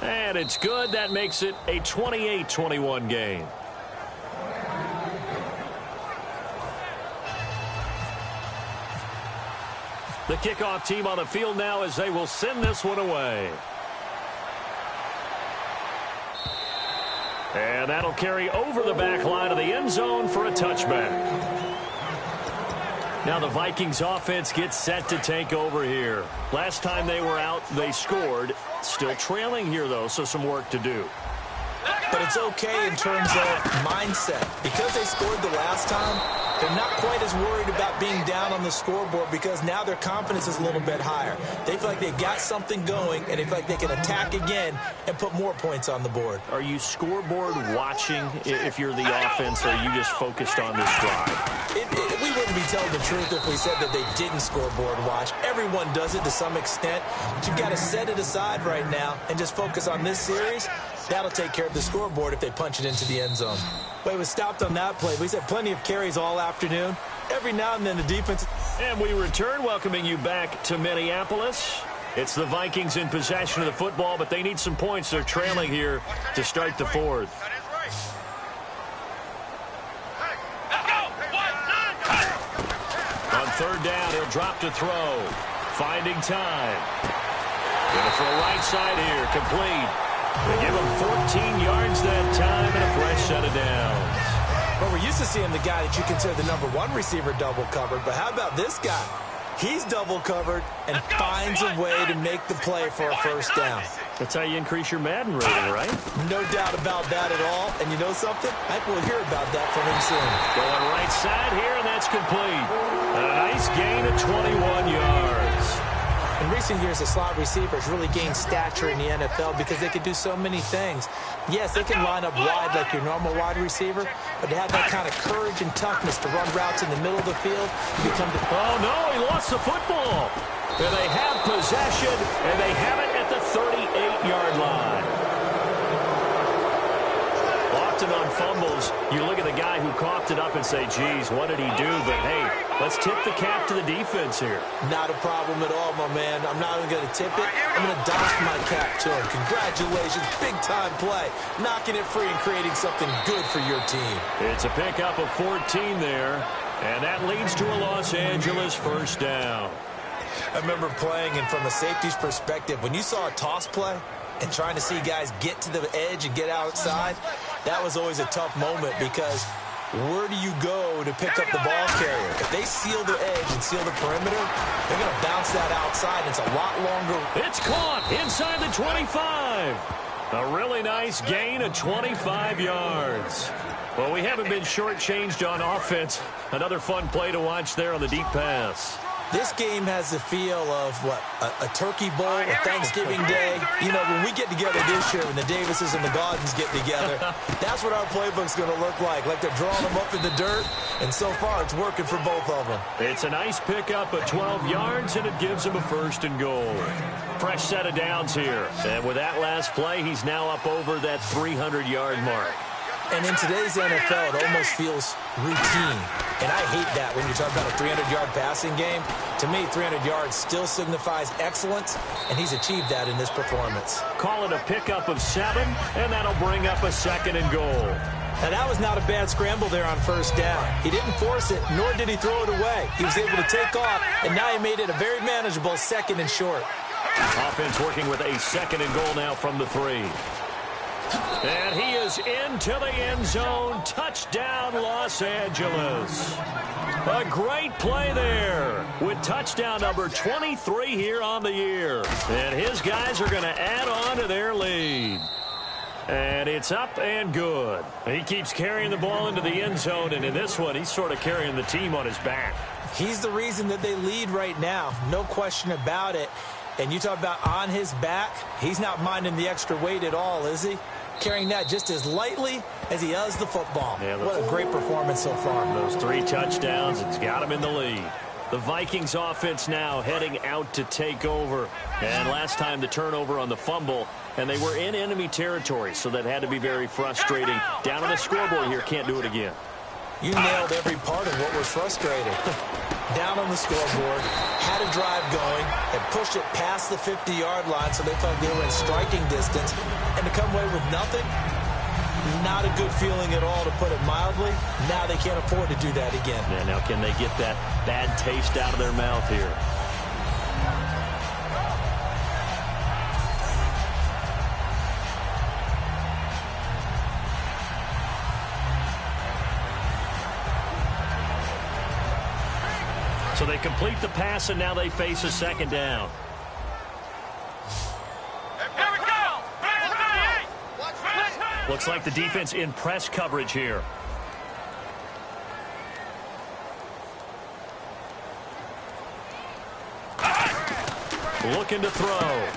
And it's good. That makes it a 28-21 game. The kickoff team on the field now as they will send this one away. And that'll carry over the back line of the end zone for a touchback. Now the Vikings offense gets set to take over here. Last time they were out, they scored. Still trailing here, though, so some work to do. But it's okay in terms of mindset. Because they scored the last time, they're not quite as worried about being down on the scoreboard because now their confidence is a little bit higher. They feel like they've got something going, and they feel like they can attack again and put more points on the board. Are you scoreboard watching if you're the offense, or are you just focused on this drive? We wouldn't be telling the truth if we said that they didn't scoreboard watch. Everyone does it to some extent, but you've got to set it aside right now and just focus on this series. That'll take care of the scoreboard if they punch it into the end zone. But it was stopped on that play. We had plenty of carries all afternoon. Every now and then the defense... And we return, welcoming you back to Minneapolis. It's the Vikings in possession of the football, but they need some points. They're trailing here to start the fourth. On third down, he'll drop to throw. Finding time. Going for a right side here, complete. They give him 14 yards that time and a fresh set of downs. Well, we're used to seeing the guy that you consider the #1 receiver double covered, but how about this guy? He's double covered and finds a way to make the play for a first down. That's how you increase your Madden rating, right? No doubt about that at all. And you know something? I think we'll hear about that from him soon. Going right side here, and that's complete. A nice gain of 21 yards. In recent years, the slot receivers really gained stature in the NFL because they can do so many things. Yes, they can line up wide like your normal wide receiver, but they have that kind of courage and toughness to run routes in the middle of the field. Oh, no, he lost the football. And they have possession, and they have it at the 38-yard line. Often on fumbles, you look at the guy who coughed it up and say, geez, what did he do? But, hey, let's tip the cap to the defense here. Not a problem at all, my man. I'm not even going to tip it. I'm going to doff my cap to him. Congratulations. Big-time play. Knocking it free and creating something good for your team. It's a pickup of 14 there, and that leads to a Los Angeles first down. I remember playing, and from a safety's perspective, when you saw a toss play and trying to see guys get to the edge and get outside, that was always a tough moment because where do you go to pick up the ball carrier? If they seal the edge and seal the perimeter, they're going to bounce that outside, and it's a lot longer. It's caught inside the 25. A really nice gain of 25 yards. Well, we haven't been shortchanged on offense. Another fun play to watch there on the deep pass. This game has the feel of, what, a turkey bowl, a Thanksgiving Day. You know, when we get together this year, when the Davises and the Gaudens get together, that's what our playbook's going to look like they're drawing them up in the dirt, and so far it's working for both of them. It's a nice pickup of 12 yards, and it gives him a first and goal. Fresh set of downs here, and with that last play, he's now up over that 300-yard mark. And in today's NFL, it almost feels routine. And I hate that when you talk about a 300-yard passing game. To me, 300 yards still signifies excellence, and he's achieved that in this performance. Call it a pickup of 7, and that'll bring up a second and goal. Now, that was not a bad scramble there on first down. He didn't force it, nor did he throw it away. He was able to take off, and now he made it a very manageable second and short. Offense working with a second and goal now from the 3. And he is into the end zone. Touchdown, Los Angeles. A great play there with touchdown number 23 here on the year. And his guys are going to add on to their lead. And it's up and good. He keeps carrying the ball into the end zone, and in this one, he's sort of carrying the team on his back. He's the reason that they lead right now. No question about it. And you talk about on his back, he's not minding the extra weight at all, is he? Carrying that just as lightly as he does the football. Yeah, what a great performance so far. Those 3 touchdowns, it's got him in the lead. The Vikings offense now heading out to take over. And last time the turnover on the fumble, and they were in enemy territory, so that had to be very frustrating. Down on the scoreboard here, can't do it again. You nailed every part of what was frustrating. down on the scoreboard, had a drive going, and pushed it past the 50-yard line so they felt they were in striking distance, and to come away with nothing, not a good feeling at all, to put it mildly. Now they can't afford to do that again. Yeah, now can they get that bad taste out of their mouth here? So they complete the pass, and now they face a second down. Here we go! Looks like the defense in press coverage here. Looking to throw.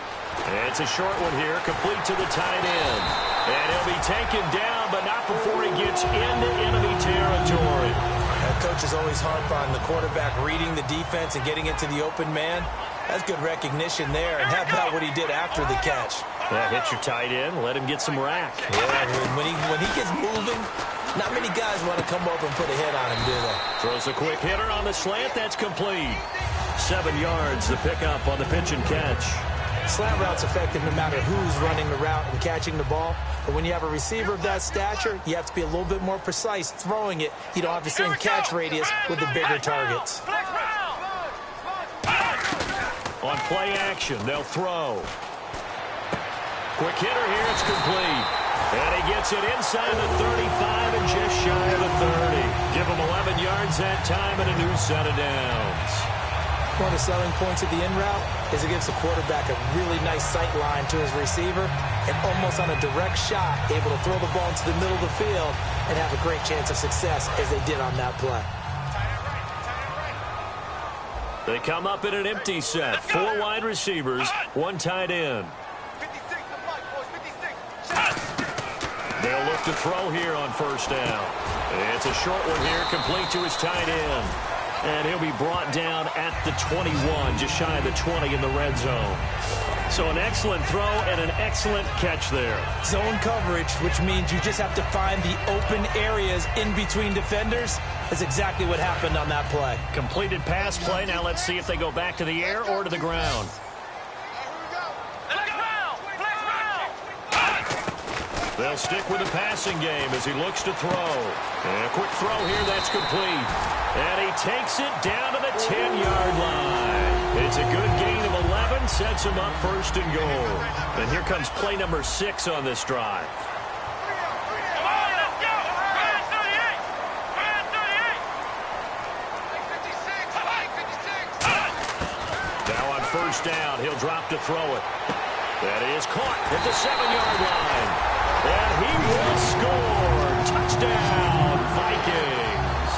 It's a short one here, complete to the tight end. And he'll be taken down, but not before he gets into enemy territory. Coaches always harp on the quarterback reading the defense and getting it to the open man. That's good recognition there. And how about what he did after the catch? Yeah, hit your tight end, let him get some rack. Yeah, when he gets moving, not many guys want to come over and put a hit on him, do they? Throws a quick hitter on the slant. That's complete. 7 yards, the pickup on the pitch and catch. Slant route's effective no matter who's running the route and catching the ball. But when you have a receiver of that stature, you have to be a little bit more precise throwing it. You don't have the same catch radius with the bigger targets. On play action, they'll throw. Quick hitter here, it's complete. And he gets it inside the 35 and just shy of the 30. Give him 11 yards that time and a new set of downs. One of the selling points of the in route is it gives the quarterback a really nice sight line to his receiver and almost on a direct shot able to throw the ball into the middle of the field and have a great chance of success as they did on that play. They come up in an empty set. 4 wide receivers, 1 tight end. They'll look to throw here on first down. It's a short one here, complete to his tight end. And he'll be brought down at the 21, just shy of the 20 in the red zone. So an excellent throw and an excellent catch there. Zone coverage, which means you just have to find the open areas in between defenders. That's exactly what happened on that play. Completed pass play. Now let's see if they go back to the air or to the ground. They'll stick with the passing game as he looks to throw. And a quick throw here, that's complete. And he takes it down to the 10-yard line. It's a good gain of 11, sets him up first and goal. And here comes play number 6 on this drive. Now on first down, he'll drop to throw it. That is caught at the 7-yard line. And he will score. Touchdown, Vikings.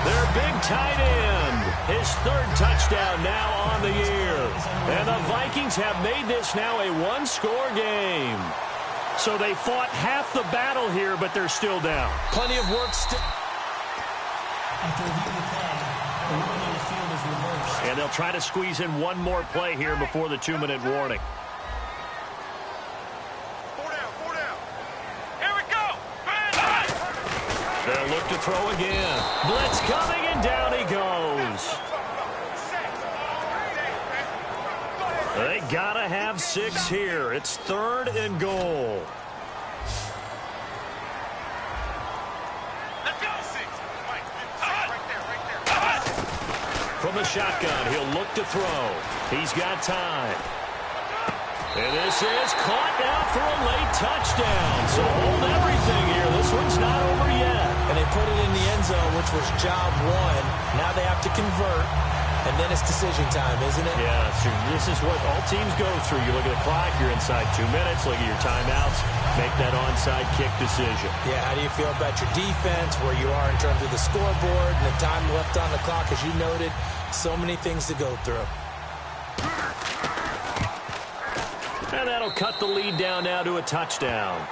Their big tight end, his 3rd touchdown now on the year. And the Vikings have made this now a 1-score game. So they fought half the battle here, but they're still down. Plenty of work still. And they'll try to squeeze in one more play here before the 2-minute warning. They'll look to throw again. Blitz coming, and down he goes. They gotta have 6 here. It's 3rd and goal. From the shotgun, he'll look to throw. He's got time. And this is caught now for a late touchdown. So hold everything here. This one's not over yet. And they put it in the end zone, which was job 1. Now they have to convert. And then it's decision time, isn't it? Yeah, so this is what all teams go through. You look at the clock, you're inside 2 minutes, look at your timeouts, make that onside kick decision. Yeah, how do you feel about your defense, where you are in terms of the scoreboard, and the time left on the clock, as you noted? So many things to go through. And that'll cut the lead down now to a touchdown.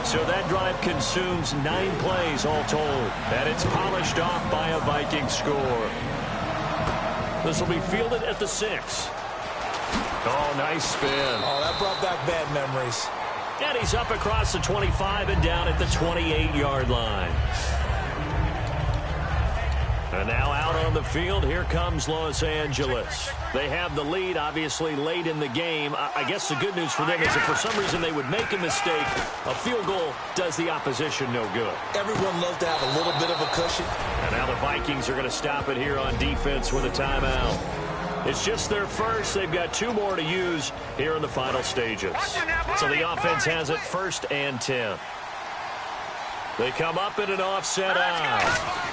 So that drive consumes 9 plays all told. And it's polished off by a Viking score. This will be fielded at the 6. Oh, nice spin. Oh, that brought back bad memories. And he's up across the 25 and down at the 28-yard line. And now out on the field, here comes Los Angeles. They have the lead, obviously, late in the game. I guess the good news for them is if for some reason they would make a mistake, a field goal does the opposition no good. Everyone loves to have a little bit of a cushion. And now the Vikings are going to stop it here on defense with a timeout. It's just their first. They've got 2 more to use here in the final stages. So the offense has it 1st and 10. They come up in an offset out.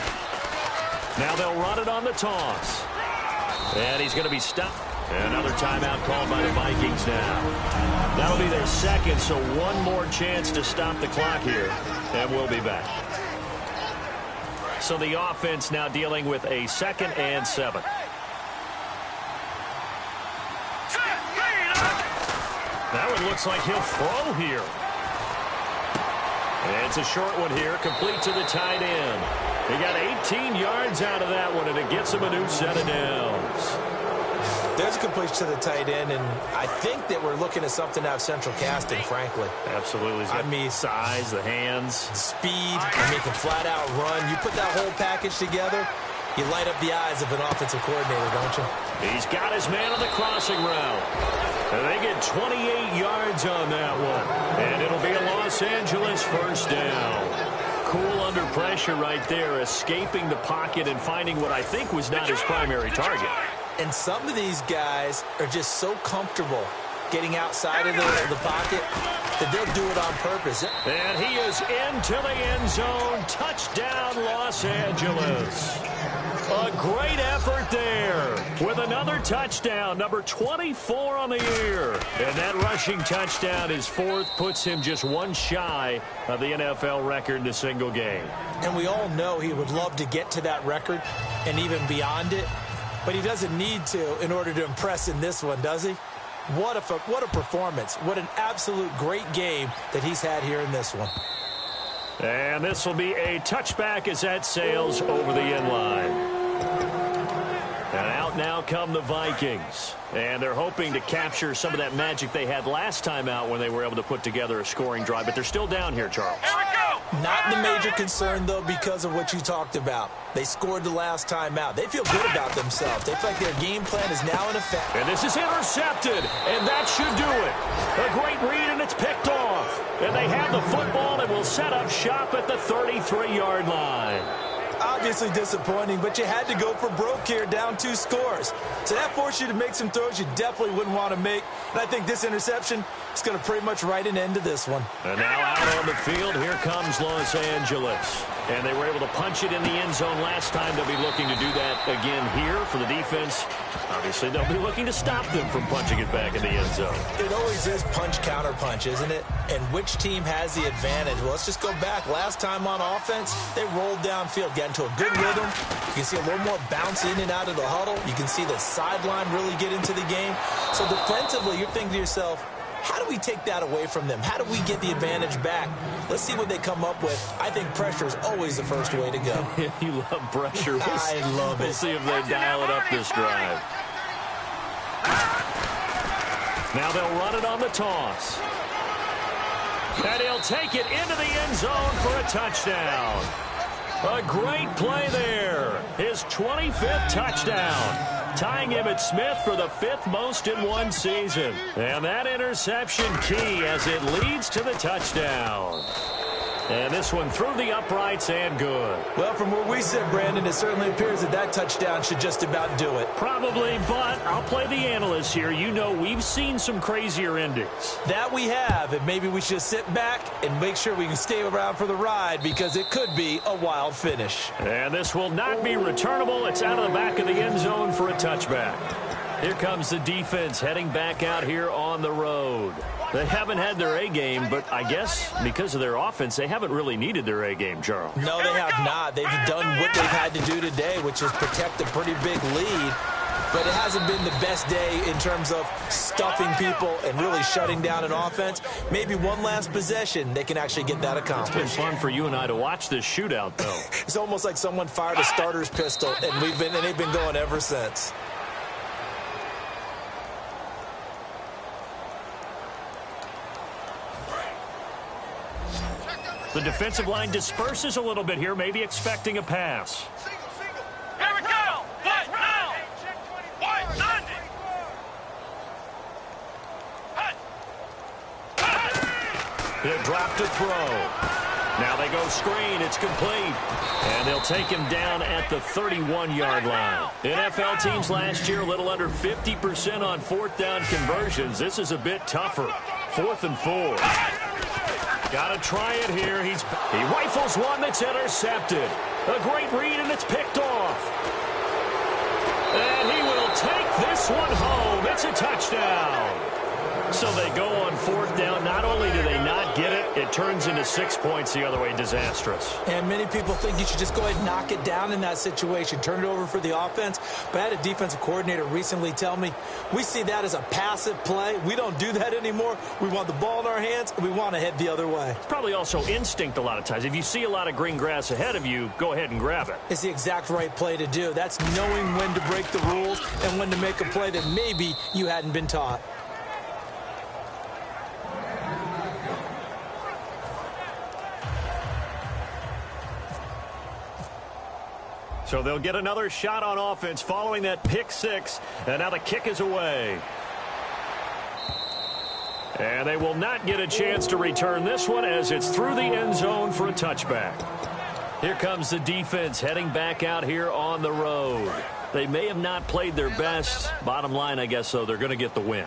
Now they'll run it on the toss. And he's going to be stopped. And another timeout called by the Vikings now. That'll be their second, so one more chance to stop the clock here. And we'll be back. So the offense now dealing with a 2nd and 7. That one looks like he'll throw here. And it's a short one here, complete to the tight end. He got 18 yards out of that one, and it gets him a new set of downs. There's a completion to the tight end, and I think that we're looking at something out of central casting, frankly. Absolutely. I mean, size, the hands. Speed. I mean, can flat out run. You put that whole package together, you light up the eyes of an offensive coordinator, don't you? He's got his man on the crossing route. And they get 28 yards on that one. And it'll be a Los Angeles 1st down. Cool under pressure right there, escaping the pocket and finding what I think was not his primary target. And some of these guys are just so comfortable getting outside of the pocket that they'll do it on purpose. And he is into the end zone. Touchdown, Los Angeles. A great effort there with another touchdown, number 24 on the year. And that rushing touchdown, his 4th, puts him just one shy of the NFL record in a single game. And we all know he would love to get to that record and even beyond it, but he doesn't need to in order to impress in this one, does he? What a performance. What an absolute great game that he's had here in this one. And this will be a touchback as that sails over the end line. And out now come the Vikings. And they're hoping to capture some of that magic they had last time out when they were able to put together a scoring drive. But they're still down here, Charles. Here we go. Not the major concern, though, because of what you talked about. They scored the last time out. They feel good about themselves. They feel like their game plan is now in effect. And this is intercepted, and that should do it. A great read, and it's picked off. And they have the football and will set up shop at the 33-yard line. Obviously disappointing, but you had to go for broke here, down 2 scores. So that forced you to make some throws you definitely wouldn't want to make. And I think this interception is going to pretty much write an end to this one. And now out on the field, here comes Los Angeles. And they were able to punch it in the end zone last time. They'll be looking to do that again here for the defense. Obviously, they'll be looking to stop them from punching it back in the end zone. It always is punch-counter-punch, isn't it? And which team has the advantage? Well, let's just go back. Last time on offense, they rolled downfield, got into a good rhythm. You can see a little more bounce in and out of the huddle. You can see the sideline really get into the game. So defensively, you're thinking to yourself, how do we take that away from them? How do we get the advantage back? Let's see what they come up with. I think pressure is always the first way to go. You love pressure. I love it. We'll see if they dial it up this drive. Now they'll run it on the toss. And he'll take it into the end zone for a touchdown. A great play there. His 25th touchdown. Tying him at Smith for the 5th most in one season. And that interception key as it leads to the touchdown. And this one through the uprights and good. Well, from where we sit, Brandon, it certainly appears that that touchdown should just about do it. Probably, but I'll play the analyst here. You know we've seen some crazier endings. That we have, and maybe we should sit back and make sure we can stay around for the ride because it could be a wild finish. And this will not be returnable. It's out of the back of the end zone for a touchback. Here comes the defense heading back out here on the road. They haven't had their A-game, but I guess because of their offense, they haven't really needed their A-game, Charles. No, they have not. They've done what they've had to do today, which is protect a pretty big lead. But it hasn't been the best day in terms of stuffing people and really shutting down an offense. Maybe one last possession, they can actually get that accomplished. It's been fun for you and I to watch this shootout, though. It's almost like someone fired a starter's pistol, and they've been going ever since. The defensive line disperses a little bit here, maybe expecting a pass. Here we go! What now? What? Sunday! He'll drop to throw. Now they go screen. It's complete. And they'll take him down at the 31-yard line. NFL teams last year a little under 50% on fourth down conversions. This is a bit tougher. 4th and 4. Got to try it here. He rifles one that's intercepted. A great read, and it's picked off. And he will take this one home. It's a touchdown. So they go on 4th down. Not only do they not get it, it turns into 6 points the other way. Disastrous. And many people think you should just go ahead and knock it down in that situation. Turn it over for the offense. But I had a defensive coordinator recently tell me, we see that as a passive play. We don't do that anymore. We want the ball in our hands, and we want to head the other way. It's probably also instinct a lot of times. If you see a lot of green grass ahead of you, go ahead and grab it. It's the exact right play to do. That's knowing when to break the rules and when to make a play that maybe you hadn't been taught. So they'll get another shot on offense following that pick six. And now the kick is away. And they will not get a chance to return this one as it's through the end zone for a touchback. Here comes the defense heading back out here on the road. They may have not played their best. Bottom line, I guess, though, they're going to get the win.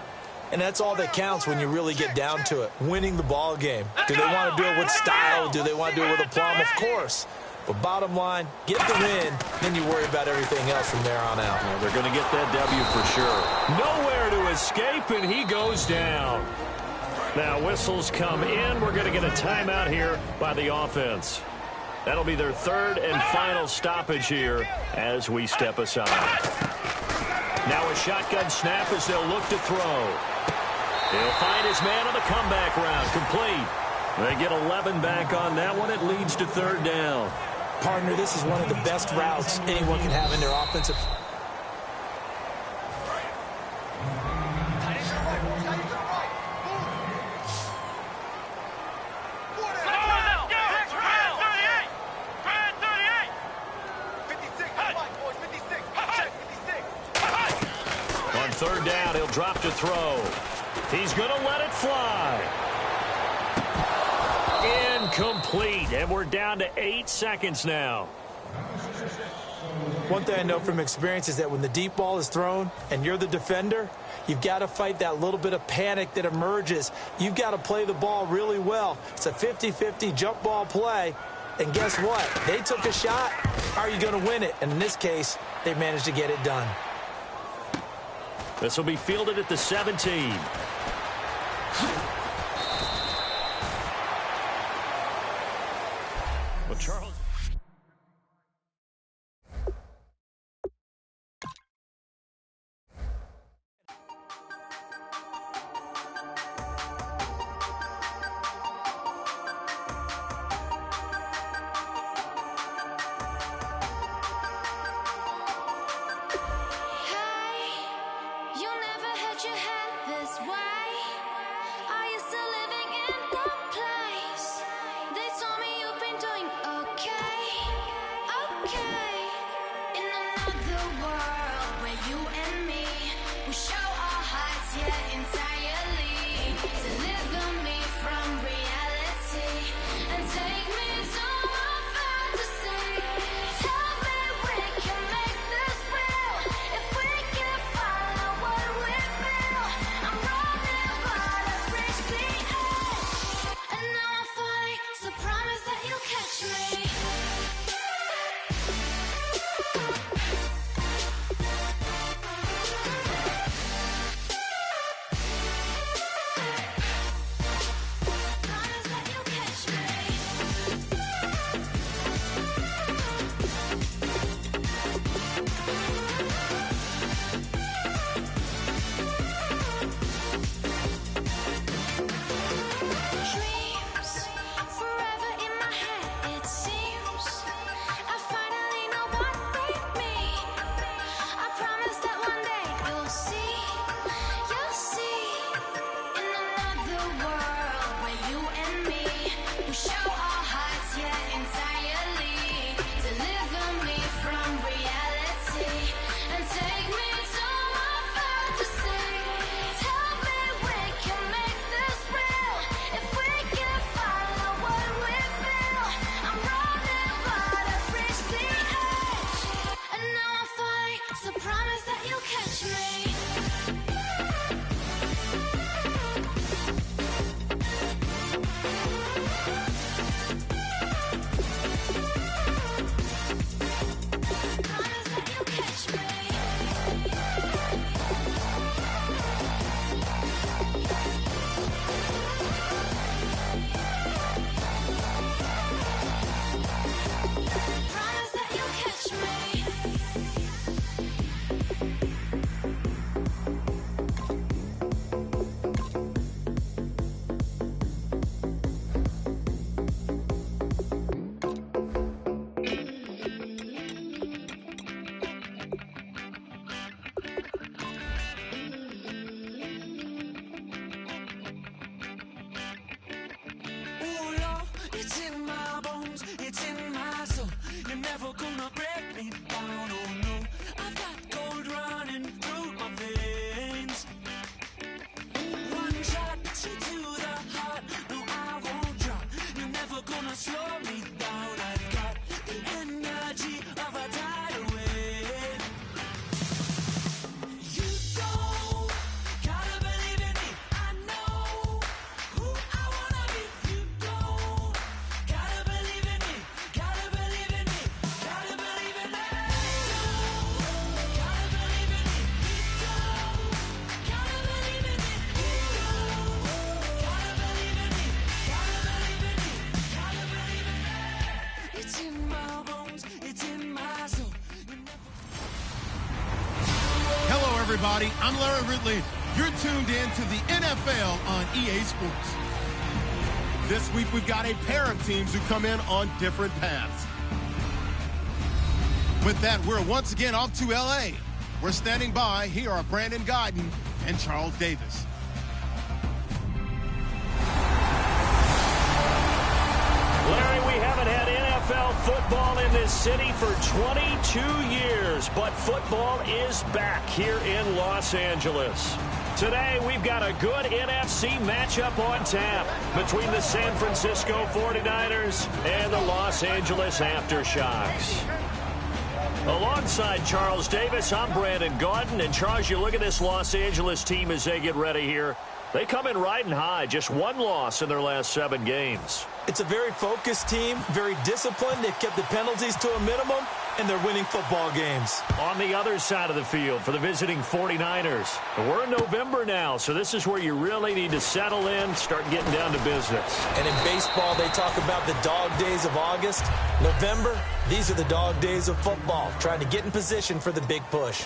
And that's all that counts when you really get down to it, winning the ball game. Do they want to do it with style? Do they want to do it with aplomb? Of course. But bottom line, get the win, then you worry about everything else from there on out. Well, they're going to get that W for sure. Nowhere to escape, and he goes down. Now whistles come in. We're going to get a timeout here by the offense. That'll be their third and final stoppage here as we step aside. Now a shotgun snap as they'll look to throw. He'll find his man on the comeback route. Complete. They get 11 back on that one. It leads to third down. Partner, this is one of the best routes anyone can have in their offensive. On third down, he'll drop to throw. He's going to let it fly. Incomplete, and we're down to 8 seconds now. One thing I know from experience is that when the deep ball is thrown and you're the defender, you've got to fight that little bit of panic that emerges. You've got to play the ball really well. It's a 50-50 jump ball play, and guess what? They took a shot. How are you going to win it? And in this case, they managed to get it done. This will be fielded at the 17. Well, Charles. everybody. I'm Larry Ridley. You're tuned in to the NFL on EA Sports. This week, we've got a pair of teams who come in on different paths. With that, we're once again off to L.A. We're standing by. Here are Brandon Gaudin and Charles Davis. Larry, we haven't had NFL football in this city for 22 years, but football is back here in Los Angeles. Today, we've got a good NFC matchup on tap between the San Francisco 49ers and the Los Angeles Aftershocks. Alongside Charles Davis, I'm Brandon Gaudin. And Charles, you look at this Los Angeles team as they get ready here. They come in riding high, just one loss in their last 7 games. It's a very focused team, very disciplined. They've kept the penalties to a minimum, and they're winning football games. On the other side of the field for the visiting 49ers. We're in November now, so this is where you really need to settle in, start getting down to business. And in baseball, they talk about the dog days of August. November, these are the dog days of football, trying to get in position for the big push.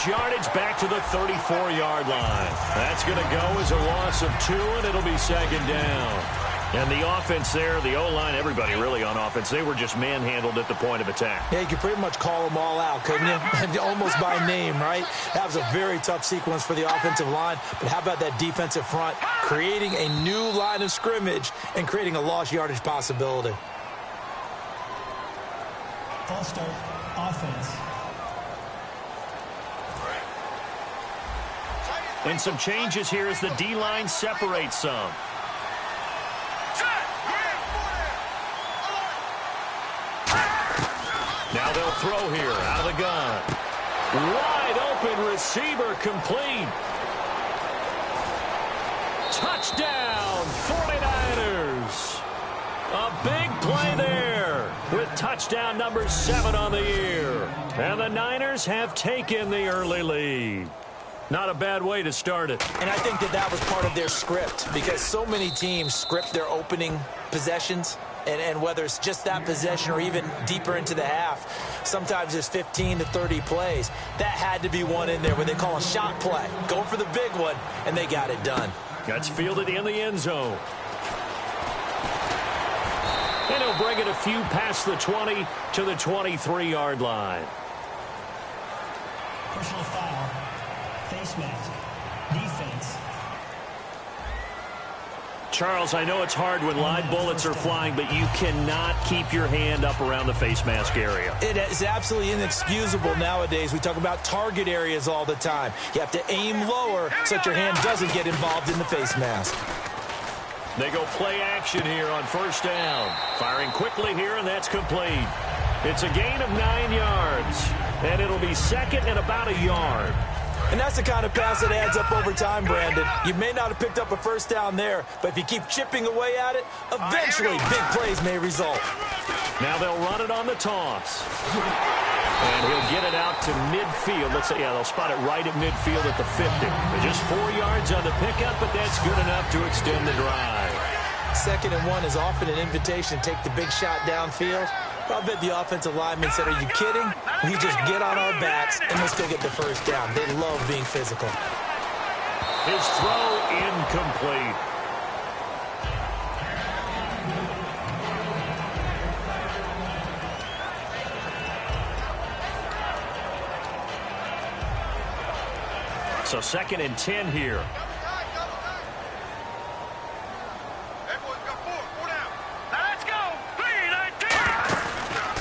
Yardage back to the 34-yard line. That's going to go as a loss of 2, and it'll be second down. And the offense there, the O-line, everybody really on offense, they were just manhandled at the point of attack. Yeah, you could pretty much call them all out, couldn't you? Almost by name, right? That was a very tough sequence for the offensive line. But how about that defensive front, creating a new line of scrimmage and creating a lost yardage possibility? False start, offense. And some changes here as the D-line separates some. Now they'll throw here out of the gun. Wide open receiver complete. Touchdown, 49ers. A big play there with touchdown number 7 on the year. And the Niners have taken the early lead. Not a bad way to start it. And I think that was part of their script, because so many teams script their opening possessions, and whether it's just that possession or even deeper into the half, sometimes it's 15 to 30 plays. That had to be one in there where they call a shot play. Go for the big one, and they got it done. That's fielded in the end zone. And he'll bring it a few past the 20 to the 23-yard line. Personal foul. Face mask. Defense. Charles, I know it's hard when live bullets are flying, but you cannot keep your hand up around the face mask area. It is absolutely inexcusable nowadays. We talk about target areas all the time. You have to aim lower so that your hand doesn't get involved in the face mask. They go play action here on first down. Firing quickly here, and that's complete. It's a gain of 9 yards, and it'll be second and about a yard. And that's the kind of pass that adds up over time, Brandon. You may not have picked up a first down there, but if you keep chipping away at it, eventually big plays may result. Now they'll run it on the toss. And he'll get it out to midfield. They'll spot it right at midfield at the 50. Just 4 yards on the pickup, but that's good enough to extend the drive. 2nd and 1 is often an invitation to take the big shot downfield. I bet the offensive lineman said, are you kidding? We just get on our backs and we'll still get the first down. They love being physical. His throw incomplete. So 2nd and 10 here.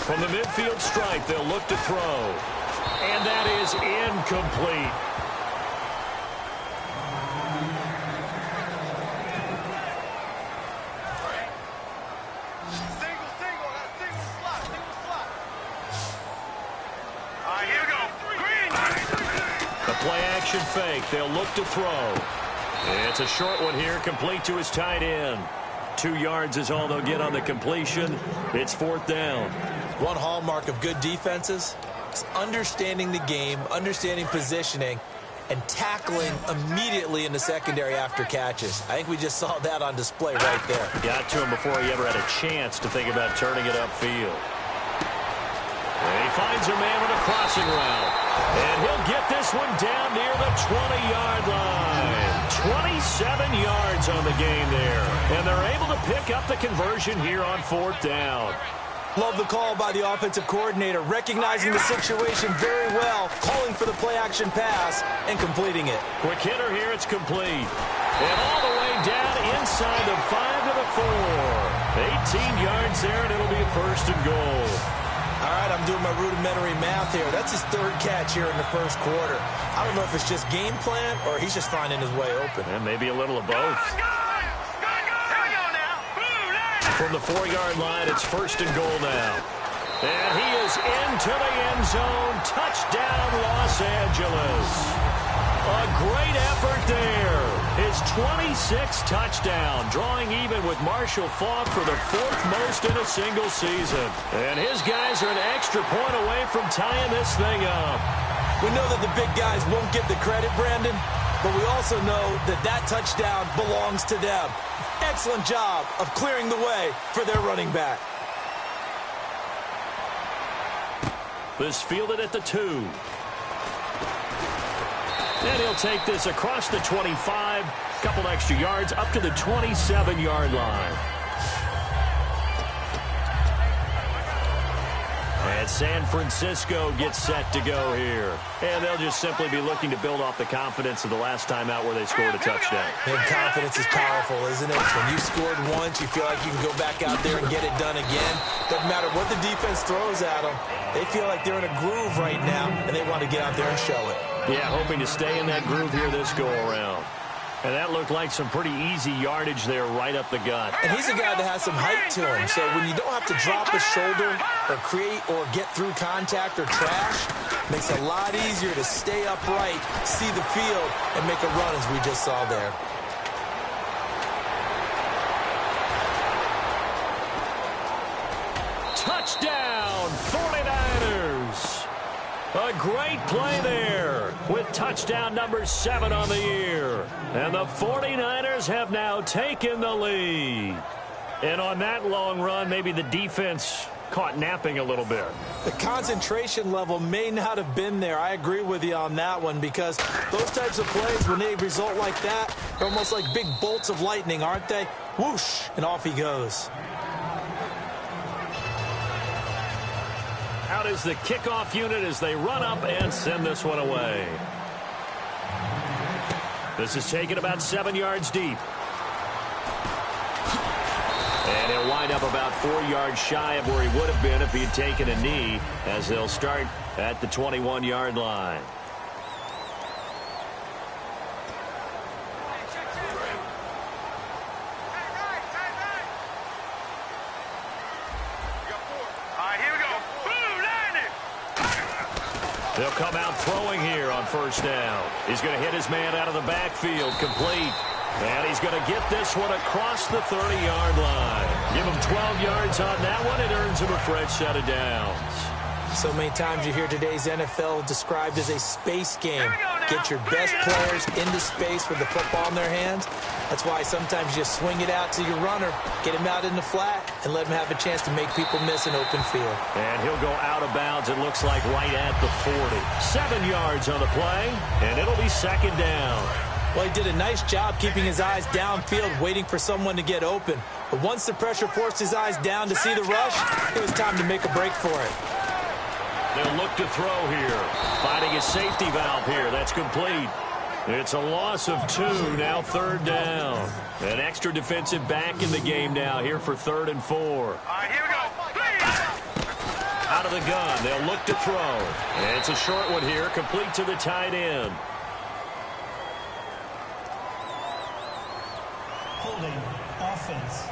From the midfield stripe, they'll look to throw. And that is incomplete. Here we go. The play action fake. They'll look to throw. It's a short one here, complete to his tight end. 2 yards is all they'll get on the completion. It's 4th down. One hallmark of good defenses is understanding the game, understanding positioning, and tackling immediately in the secondary after catches. I think we just saw that on display right there. Got to him before he ever had a chance to think about turning it upfield. And he finds a man with a crossing route. And he'll get this one down near the 20-yard line. 27 yards on the game there. And they're able to pick up the conversion here on 4th down. Love the call by the offensive coordinator, recognizing the situation very well, calling for the play-action pass, and completing it. Quick hitter here, it's complete. And all the way down inside the 5 to the 4. 18 yards there, and it'll be a 1st and goal. All right, I'm doing my rudimentary math here. That's his 3rd catch here in the 1st quarter. I don't know if it's just game plan or he's just finding his way open. And maybe a little of both. From the 4-yard line, it's 1st and goal now. And he is into the end zone. Touchdown, Los Angeles. A great effort there. His 26th touchdown, drawing even with Marshall Faulk for the 4th most in a single season. And his guys are an extra point away from tying this thing up. We know that the big guys won't get the credit, Brandon, but we also know that that touchdown belongs to them. Excellent job of clearing the way for their running back. This fielded at the 2. And he'll take this across the 25, couple extra yards up to the 27-yard line. And San Francisco gets set to go here. And they'll just simply be looking to build off the confidence of the last time out where they scored a touchdown. And confidence is powerful, isn't it? When you scored once, you feel like you can go back out there and get it done again. Doesn't matter what the defense throws at them. They feel like they're in a groove right now, and they want to get out there and show it. Yeah, hoping to stay in that groove here this go-around. And that looked like some pretty easy yardage there right up the gut. And he's a guy that has some height to him. So when you don't have to drop a shoulder or create or get through contact or trash, it makes it a lot easier to stay upright, see the field, and make a run as we just saw there. Touchdown, 49ers. A great play there with touchdown number 7 on the year. And the 49ers have now taken the lead. And on that long run, maybe the defense caught napping a little bit. The concentration level may not have been there. I agree with you on that one because those types of plays, when they result like that, they're almost like big bolts of lightning, aren't they? Whoosh, and off he goes. Out is the kickoff unit as they run up and send this one away. This is taken about 7 yards deep. And he'll wind up about 4 yards shy of where he would have been if he had taken a knee, as they'll start at the 21-yard line. They'll come out throwing here on 1st down. He's going to hit his man out of the backfield, complete. And he's going to get this one across the 30-yard line. Give him 12 yards on that one. It earns him a fresh set of downs. So many times you hear today's NFL described as a space game. Get your best players into space with the football in their hands. That's why sometimes you just swing it out to your runner, get him out in the flat, and let him have a chance to make people miss an open field. And he'll go out of bounds, it looks like, right at the 40. 7 yards on the play, and it'll be 2nd down. Well, he did a nice job keeping his eyes downfield, waiting for someone to get open. But once the pressure forced his eyes down to see the rush, it was time to make a break for it. They'll look to throw here. Finding a safety valve here. That's complete. It's a loss of 2. Now 3rd down. An extra defensive back in the game now here for 3rd and 4. All right, here we go. Out of the gun. They'll look to throw. And it's a short one here. Complete to the tight end. Holding offense.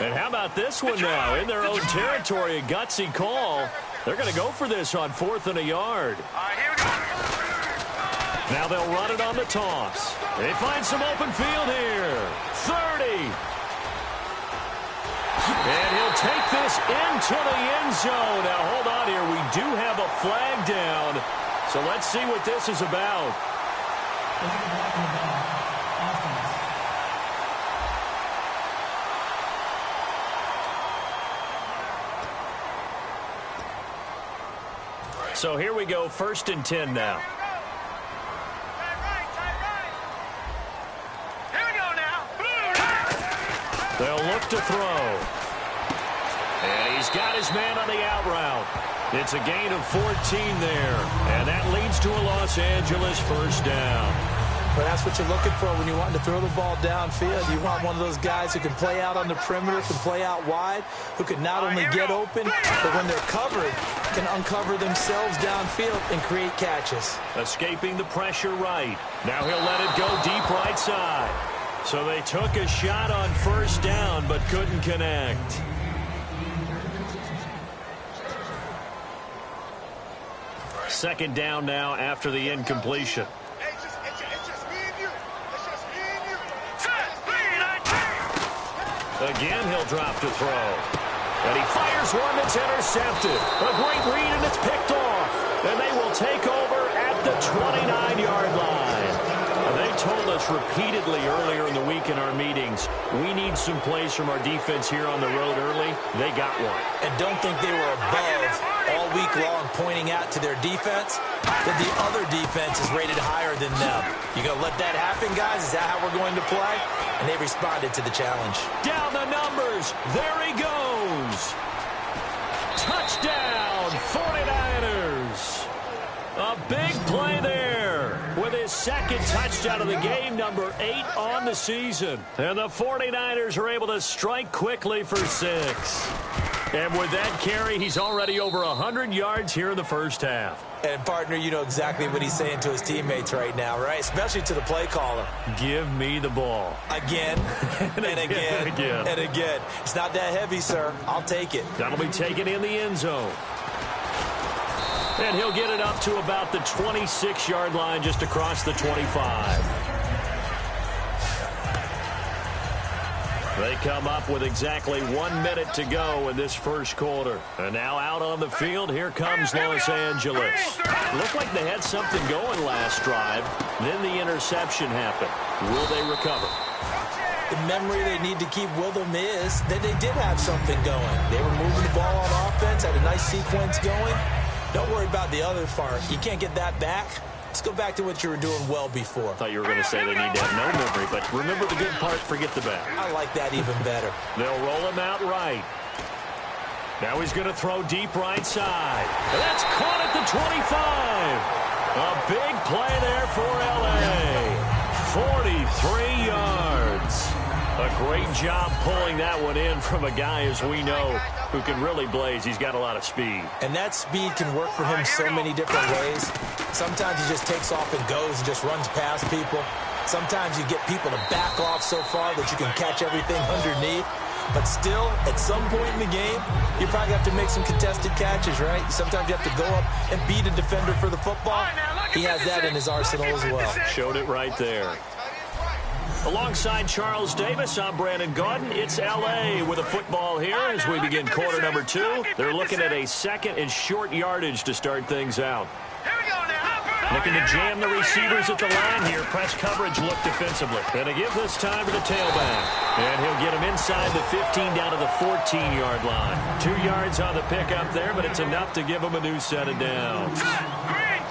And how about this one now? In their own territory, a gutsy call. They're going to go for this on 4th and a yard. All right, here we go. Now they'll run it on the toss. They find some open field here. 30. And he'll take this into the end zone. Now, hold on here. We do have a flag down. So let's see what this is about. So here we go, 1st and 10 now. Here we go now. They'll look to throw. And he's got his man on the out route. It's a gain of 14 there. And that leads to a Los Angeles first down. But that's what you're looking for when you want to throw the ball downfield. You want one of those guys who can play out on the perimeter, can play out wide, who can not only get open, but when they're covered, can uncover themselves downfield and create catches. Escaping the pressure right. Now he'll let it go deep right side. So they took a shot on 1st down, but couldn't connect. Second down now after the incompletion. Again, he'll drop to throw. And he fires one that's intercepted. A great read, and it's picked off. And they will take over at the 29-yard line. They told us repeatedly earlier in the week in our meetings, we need some plays from our defense here on the road early. They got one. And don't think they were above all week long pointing out to their defense that the other defense is rated higher than them. You going to let that happen, guys? Is that how we're going to play? And they responded to the challenge. Down the numbers. There he goes. Touchdown, 49ers. A big play there with his second touchdown of the game, number 8 on the season. And the 49ers are able to strike quickly for 6. And with that carry, he's already over 100 yards here in the first half. And, partner, you know exactly what he's saying to his teammates right now, right? Especially to the play caller. Give me the ball. Again, and again, and again. It's not that heavy, sir. I'll take it. That'll be taken in the end zone. And he'll get it up to about the 26-yard line just across the 25. They come up with exactly 1 minute to go in this first quarter. And now out on the field, here comes Los Angeles. Looked like they had something going last drive. Then the interception happened. Will they recover? The memory they need to keep with them is that they did have something going. They were moving the ball on offense, had a nice sequence going. Don't worry about the other part. You can't get that back. Let's go back to what you were doing well before. I thought you were going to say they need to have no memory, but remember the good part, forget the bad. I like that even better. They'll roll him out right. Now he's going to throw deep right side. And that's caught at the 25. A big play there for L.A. 43 yards. A great job pulling that one in from a guy, as we know, who can really blaze. He's got a lot of speed. And that speed can work for him so many different ways. Sometimes he just takes off and goes and just runs past people. Sometimes you get people to back off so far that you can catch everything underneath. But still, at some point in the game, you probably have to make some contested catches, right? Sometimes you have to go up and beat a defender for the football. He has that in his arsenal as well. Showed it right there. Alongside Charles Davis, I'm Brandon Gaudin. It's L.A. with a football here as we begin quarter number 2. They're looking at a second and short yardage to start things out. Looking to jam the receivers at the line here. Press coverage look defensively. And to give this time to the tailback. And he'll get him inside the 15 down to the 14-yard line. 2 yards on the pickup there, but it's enough to give him a new set of downs.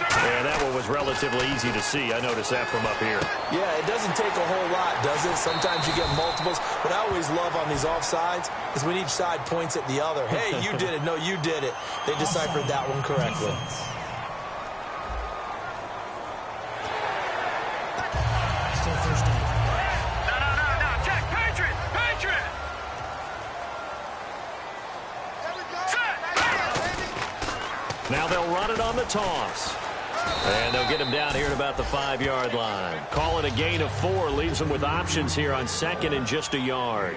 And that one was relatively easy to see. I noticed that from up here. Yeah, it doesn't take a whole lot, does it? Sometimes you get multiples. What I always love on these offsides is when each side points at the other. Hey, you did it. No, you did it. They deciphered that one correctly. Still first down. No. Check. Patriot. Now they'll run it on the toss. And they'll get him down here at about the 5-yard line. Call it a gain of 4. Leaves them with options here on second and just a yard.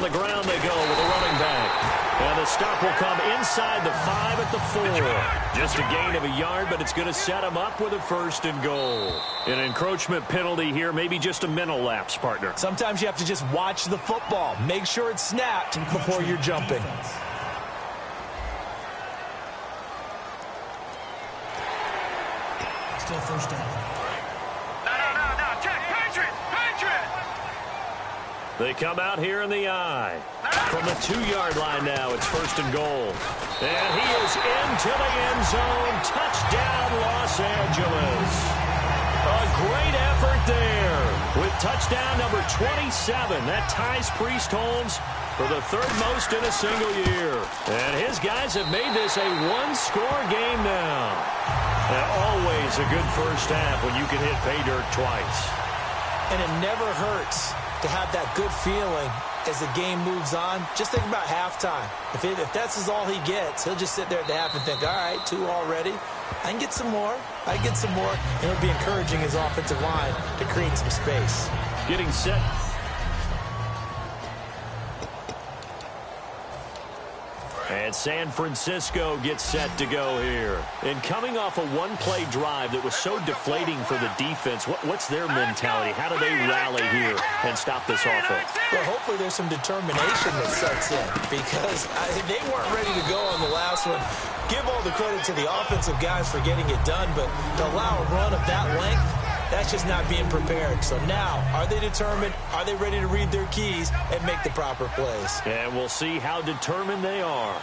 on the ground they go with a running back. And the stop will come inside the 5 at the 4. Just a gain of a yard, but it's going to set them up with a 1st and goal. An encroachment penalty here, maybe just a mental lapse, partner. Sometimes you have to just watch the football. Make sure it's snapped before you're jumping. Still first down. No. Check. Patriot. They come out here in the I. From the 2-yard line now, it's 1st and goal. And he is into the end zone. Touchdown, Los Angeles. A great effort there with touchdown number 27. That ties Priest Holmes for the 3rd most in a single year. And his guys have made this a 1-score game now. And always a good first half when you can hit pay dirt twice. And it never hurts to have that good feeling as the game moves on. Just think about halftime. If that's all he gets, he'll just sit there at the half and think, all right, 2 already. I can get some more. And it'll be encouraging his offensive line to create some space. Getting set. And San Francisco gets set to go here. And coming off a 1-play drive that was so deflating for the defense, what's their mentality? How do they rally here and stop this offense? Well, hopefully there's some determination that sets in because they weren't ready to go on the last one. Give all the credit to the offensive guys for getting it done, but to allow a run of that length, that's just not being prepared. So now, are they determined? Are they ready to read their keys and make the proper plays? And we'll see how determined they are.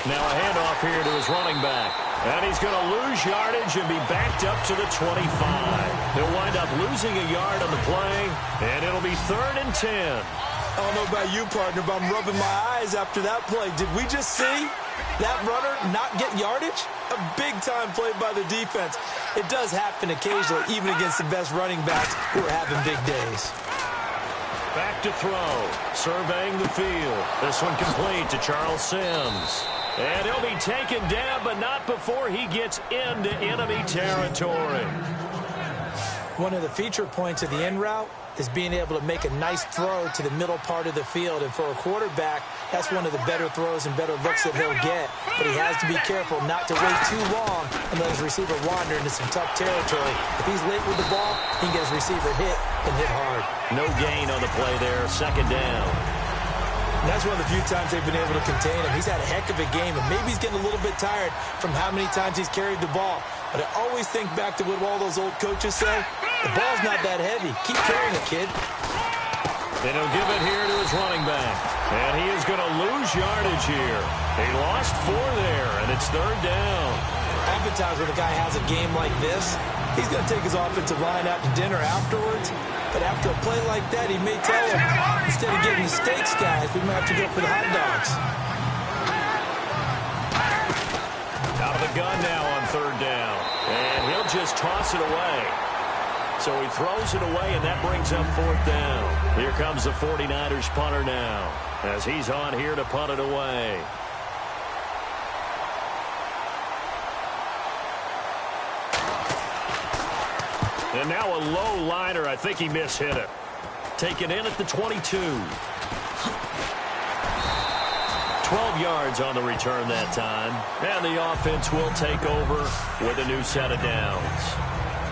Now a handoff here to his running back. And he's going to lose yardage and be backed up to the 25. He'll wind up losing a yard on the play, and it'll be 3rd and 10. I don't know about you, partner, but I'm rubbing my eyes after that play. Did we just see that runner not get yardage? A big-time play by the defense. It does happen occasionally, even against the best running backs who are having big days. Back to throw. Surveying the field. This one complete to Charles Sims. And he'll be taken down, but not before he gets into enemy territory. One of the feature points of the in route is being able to make a nice throw to the middle part of the field. And for a quarterback, that's one of the better throws and better looks that he'll get. But he has to be careful not to wait too long and let his receiver wander into some tough territory. If he's late with the ball, he can get his receiver hit and hit hard. No gain on the play there, 2nd down. And that's one of the few times they've been able to contain him. He's had a heck of a game, and maybe he's getting a little bit tired from how many times he's carried the ball. But I always think back to what all those old coaches say. The ball's not that heavy. Keep carrying it, kid. And he'll give it here to his running back. And he is going to lose yardage here. He lost 4 there, and it's 3rd down. Oftentimes when a guy has a game like this, he's going to take his offensive line out to dinner afterwards. But after a play like that, he may tell him, instead of getting the steaks, guys, we might have to go for the hot dogs. Out of the gun now on 3rd down. And he'll just toss it away. So he throws it away, and that brings up 4th down. Here comes the 49ers punter now, as he's on here to punt it away. And now a low liner. I think he mishit it. Taken in at the 22. 12 yards on the return that time. And the offense will take over with a new set of downs.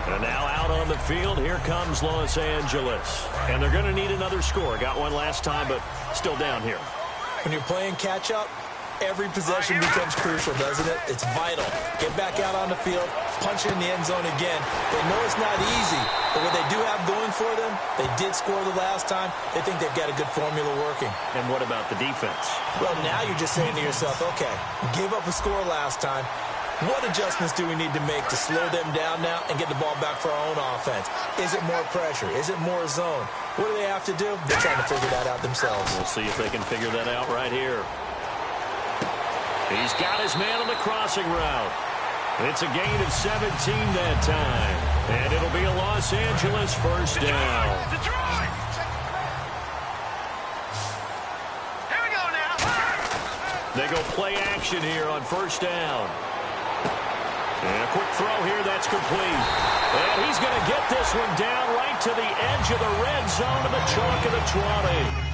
And now out on the field, here comes Los Angeles. And they're going to need another score. Got one last time, but still down here. When you're playing catch-up, every possession becomes crucial, doesn't it? It's vital. Get back out on the field, punch it in the end zone again. They know it's not easy, but what they do have going for them, they did score the last time. They think they've got a good formula working. And what about the defense? Well, now you're just saying to yourself, okay, give up a score last time. What adjustments do we need to make to slow them down now and get the ball back for our own offense? Is it more pressure? Is it more zone? What do they have to do? They're trying to figure that out themselves. We'll see if they can figure that out right here. He's got his man on the crossing route. It's a gain of 17 that time. And it'll be a Los Angeles 1st down. Detroit! Here we go now. They go play action here on 1st down. And a quick throw here, that's complete. And he's going to get this one down right to the edge of the red zone of the chalk of the 20.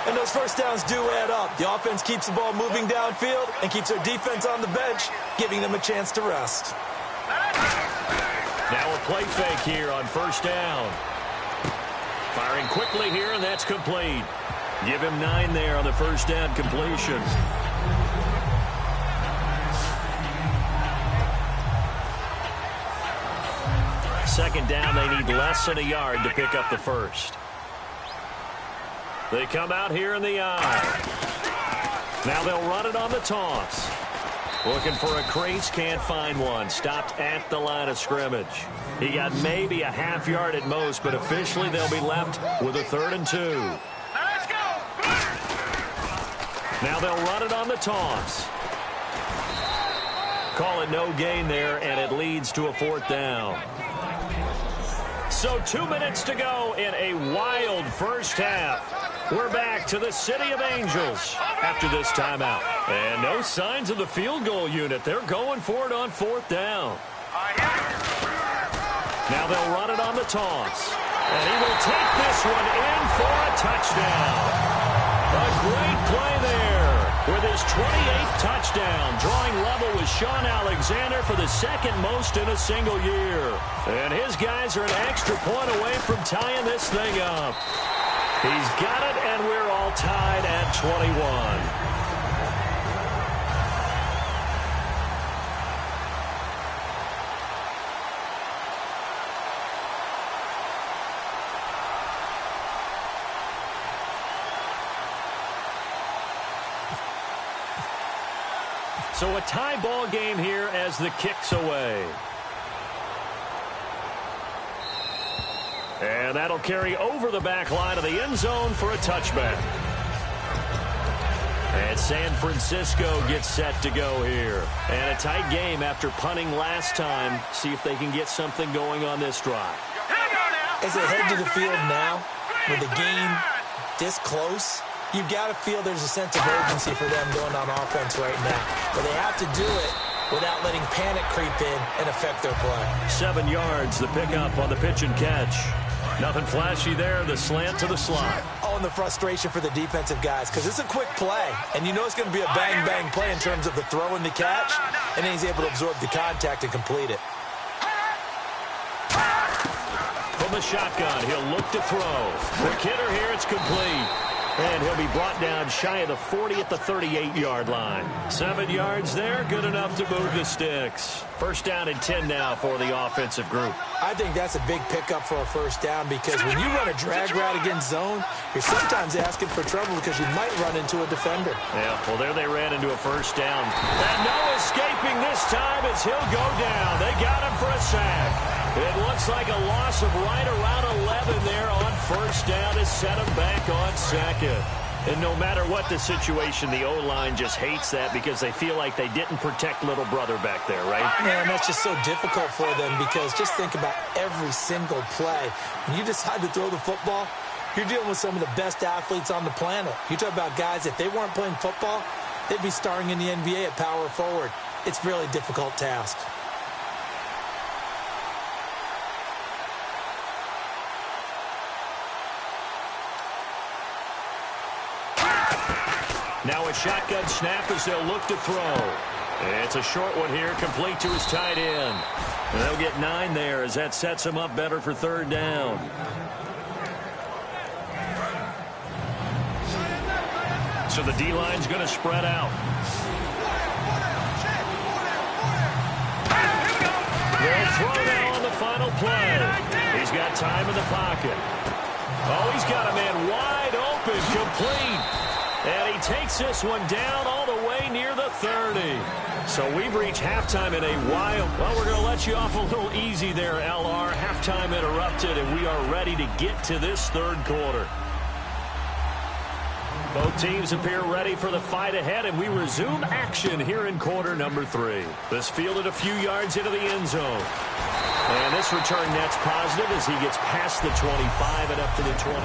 And those first downs do add up. The offense keeps the ball moving downfield and keeps their defense on the bench, giving them a chance to rest. Now a play fake here on first down. Firing quickly here, and that's complete. Give him 9 there on the first down completion. Second down, they need less than a yard to pick up the first. They come out here in the eye. Now they'll run it on the toss. Looking for a crease, can't find one. Stopped at the line of scrimmage. He got maybe a half yard at most, but officially they'll be left with a 3rd and 2. Let's go. Now they'll run it on the toss. Call it no gain there, and it leads to a 4th down. So 2 minutes to go in a wild first half. We're back to the City of Angels after this timeout. And no signs of the field goal unit. They're going for it on 4th down. Now they'll run it on the toss. And he will take this one in for a touchdown. A great play there with his 28th touchdown, drawing level with Sean Alexander for the 2nd most in a single year. And his guys are an extra point away from tying this thing up. He's got it, and we're all tied at 21. So a tie ball game here as the kick's away. And that'll carry over the back line of the end zone for a touchback. And San Francisco gets set to go here. And a tight game after punting last time. See if they can get something going on this drive. As they head to the field now, with the game this close, you've got to feel there's a sense of urgency for them going on offense right now. But they have to do it without letting panic creep in and affect their play. 7 yards, the pickup on the pitch and catch. Nothing flashy there, the slant to the slot. Oh, and the frustration for the defensive guys, because it's a quick play, and you know it's going to be a bang-bang play in terms of the throw and the catch, and then he's able to absorb the contact and complete it. From the shotgun, he'll look to throw. The kidder here, it's complete. And he'll be brought down shy of the 40 at the 38-yard line. 7 yards there, good enough to move the sticks. First down and 10 now for the offensive group. I think that's a big pickup for a first down because when you run a drag route against zone, you're sometimes asking for trouble because you might run into a defender. Yeah, well, there they ran into a first down. And no escaping this time as he'll go down. They got him for a sack. It looks like a loss of right around 11 there on first down to set him back on second. And no matter what the situation, the O-line just hates that because they feel like they didn't protect little brother back there, right? Man, that's just so difficult for them because just think about every single play. When you decide to throw the football, you're dealing with some of the best athletes on the planet. You talk about guys, if they weren't playing football, they'd be starring in the NBA at power forward. It's a really difficult task. Now a shotgun snap as they'll look to throw. It's a short one here, complete to his tight end. And they'll get 9 there as that sets him up better for third down. So the D-line's going to spread out. They'll throw now on the final play. He's got time in the pocket. Oh, he's got a man wide open, complete. And he takes this one down all the way near the 30. So we've reached halftime in a while. Well, we're going to let you off a little easy there, LR. Halftime interrupted, and we are ready to get to this third quarter. Both teams appear ready for the fight ahead, and we resume action here in quarter number 3. This fielded a few yards into the end zone. And this return net's positive as he gets past the 25 and up to the 20.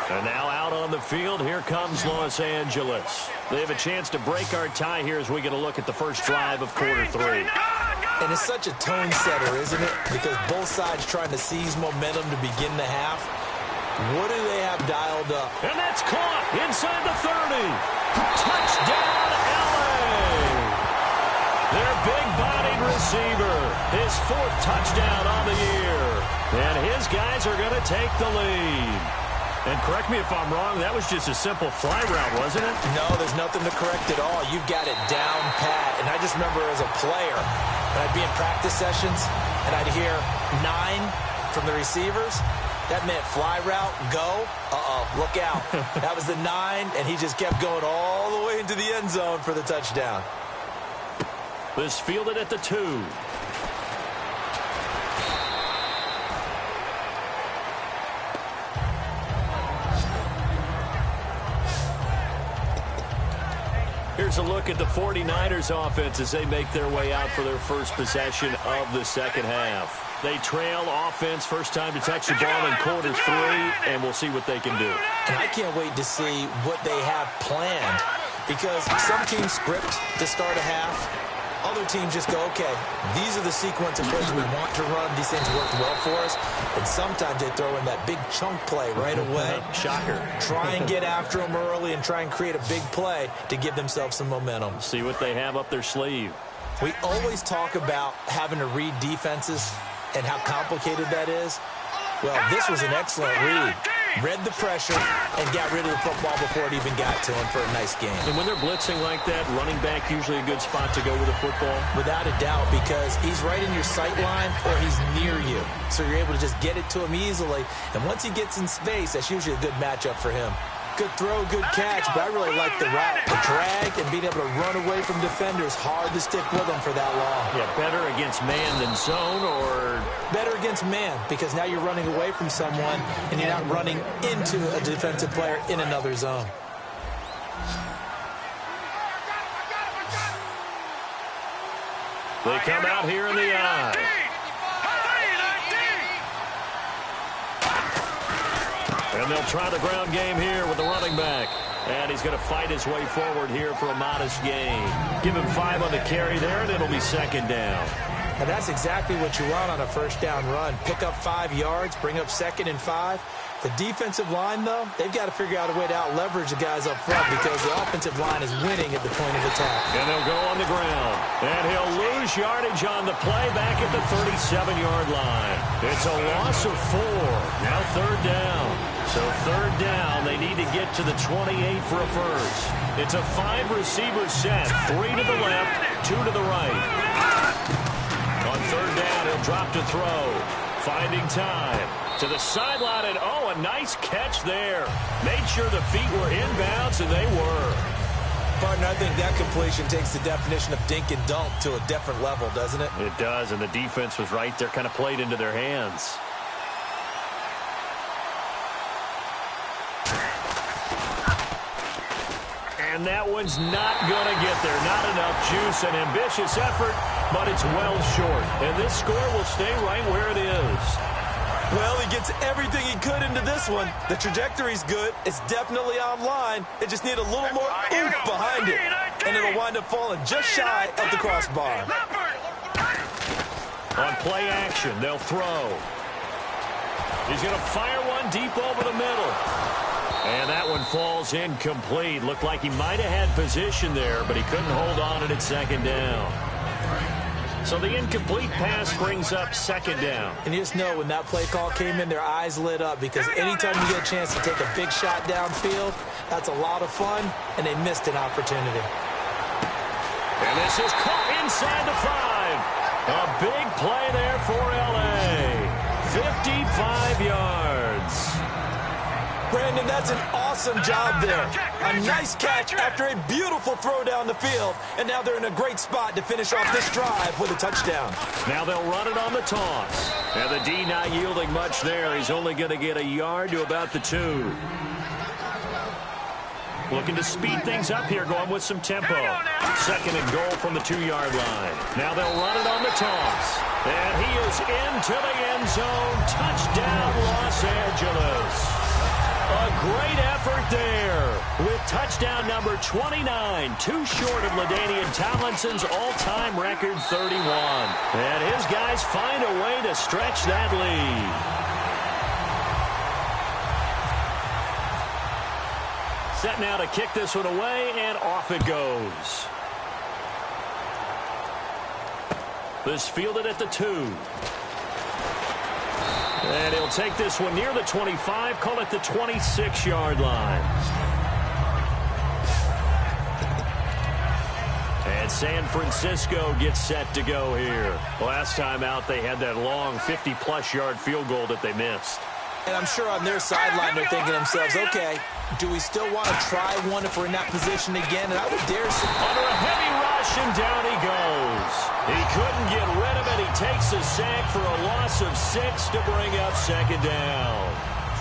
And now out on the field, here comes Los Angeles. They have a chance to break our tie here as we get a look at the first drive of quarter 3. And it's such a tone setter, isn't it? Because both sides trying to seize momentum to begin the half. What do they have dialed up? And that's caught inside the 30. Touchdown, LA! Their big-bodied receiver, his 4th touchdown on the year. And his guys are going to take the lead. And correct me if I'm wrong, that was just a simple fly route, wasn't it? No, there's nothing to correct at all. You've got it down pat. And I just remember as a player, when I'd be in practice sessions, and I'd hear 9 from the receivers, that meant fly route, go, look out. That was the 9, and he just kept going all the way into the end zone for the touchdown. This fielded at the 2. Here's a look at the 49ers offense as they make their way out for their first possession of the second half. They trail offense first time to touch the ball in quarter 3, and we'll see what they can do. And I can't wait to see what they have planned, because some teams script to start a half. Other teams just go, okay, these are the sequence of plays we want to run. These things worked well for us. And sometimes they throw in that big chunk play right away. Shocker. Try and get after them early and try and create a big play to give themselves some momentum. See what they have up their sleeve. We always talk about having to read defenses and how complicated that is. Well, this was an excellent read. Read the pressure and got rid of the football before it even got to him for a nice game. And when they're blitzing like that, running back usually a good spot to go with the football? Without a doubt, because he's right in your sight line or he's near you. So you're able to just get it to him easily. And once he gets in space, that's usually a good matchup for him. Good throw, good catch, but I really like the route. The drag and being able to run away from defenders, hard to stick with them for that long. Yeah, better against man than zone, or? Better against man, because now you're running away from someone and you're not running into a defensive player in another zone. They come out here in the eye. And they'll try the ground game here with the running back. And he's going to fight his way forward here for a modest gain. Give him 5 on the carry there, and it'll be second down. And that's exactly what you want on a first down run. Pick up 5 yards, bring up 2nd and 5. The defensive line, though, they've got to figure out a way to out-leverage the guys up front because the offensive line is winning at the point of attack. And they'll go on the ground. And he'll lose yardage on the play back at the 37-yard line. It's a loss of 4. Now third down. So third down, they need to get to the 28 for a first. It's a 5-receiver set. 3 to the left, 2 to the right. On third down, he'll drop to throw. Finding time. To the sideline, and oh, a nice catch there. Made sure the feet were inbounds, and they were. Partner, I think that completion takes the definition of dink and dunk to a different level, doesn't it? It does, and the defense was right there, kind of played into their hands. And that one's not going to get there. Not enough juice. An ambitious effort, but it's well short. And this score will stay right where it is. Well, he gets everything he could into this one. The trajectory's good. It's definitely online. It just need a little more oomph behind it. And it'll wind up falling just shy of the crossbar. On play action, they'll throw. He's going to fire one deep over the middle. And that one falls incomplete. Looked like he might have had position there, but he couldn't hold on at second down. So the incomplete pass brings up second down. And you just know when that play call came in, their eyes lit up because anytime you get a chance to take a big shot downfield, that's a lot of fun, and they missed an opportunity. And this is caught inside the 5. A big play there for L.A. 55 yards. Brandon, that's an awesome job there. A nice catch after a beautiful throw down the field. And now they're in a great spot to finish off this drive with a touchdown. Now they'll run it on the toss. And the D not yielding much there. He's only going to get a yard to about the 2. Looking to speed things up here, going with some tempo. 2nd and goal from the 2-yard line. Now they'll run it on the toss. And he is into the end zone. Touchdown, Los Angeles. A great effort there with touchdown number 29, too short of LaDainian Tomlinson's all-time record 31. And his guys find a way to stretch that lead. Set now to kick this one away, and off it goes. This fielded at the 2. And he'll take this one near the 25, call it the 26-yard line. And San Francisco gets set to go here. Last time out, they had that long 50-plus yard field goal that they missed. And I'm sure on their sideline they're thinking to themselves, okay, do we still want to try one if we're in that position again? And I would dare say, under a heavy rush, and down he goes. He couldn't get rid of it. He takes a sack for a loss of 6 to bring up 2nd down.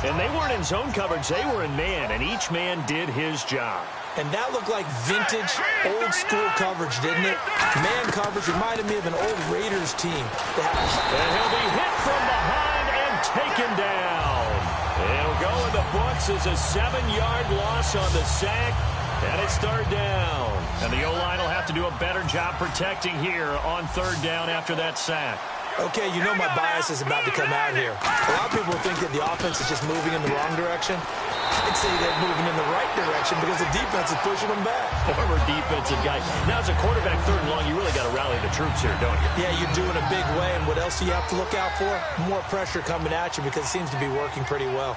And they weren't in zone coverage. They were in man, and each man did his job. And that looked like vintage, old-school coverage, didn't it? Man coverage reminded me of an old Raiders team. And he'll be hit from behind and taken down. It'll go in the books as a 7-yard loss on the sack, and it's 3rd down. And the O-line will have to do a better job protecting here on 3rd down after that sack. Okay, you know my bias is about to come out here. A lot of people think that the offense is just moving in the wrong direction. I'd say they're moving in the right direction because the defense is pushing them back. Former defensive guy. Now, as a quarterback 3rd and long, you really got to rally the troops here, don't you? Yeah, you do in a big way. And what else do you have to look out for? More pressure coming at you because it seems to be working pretty well.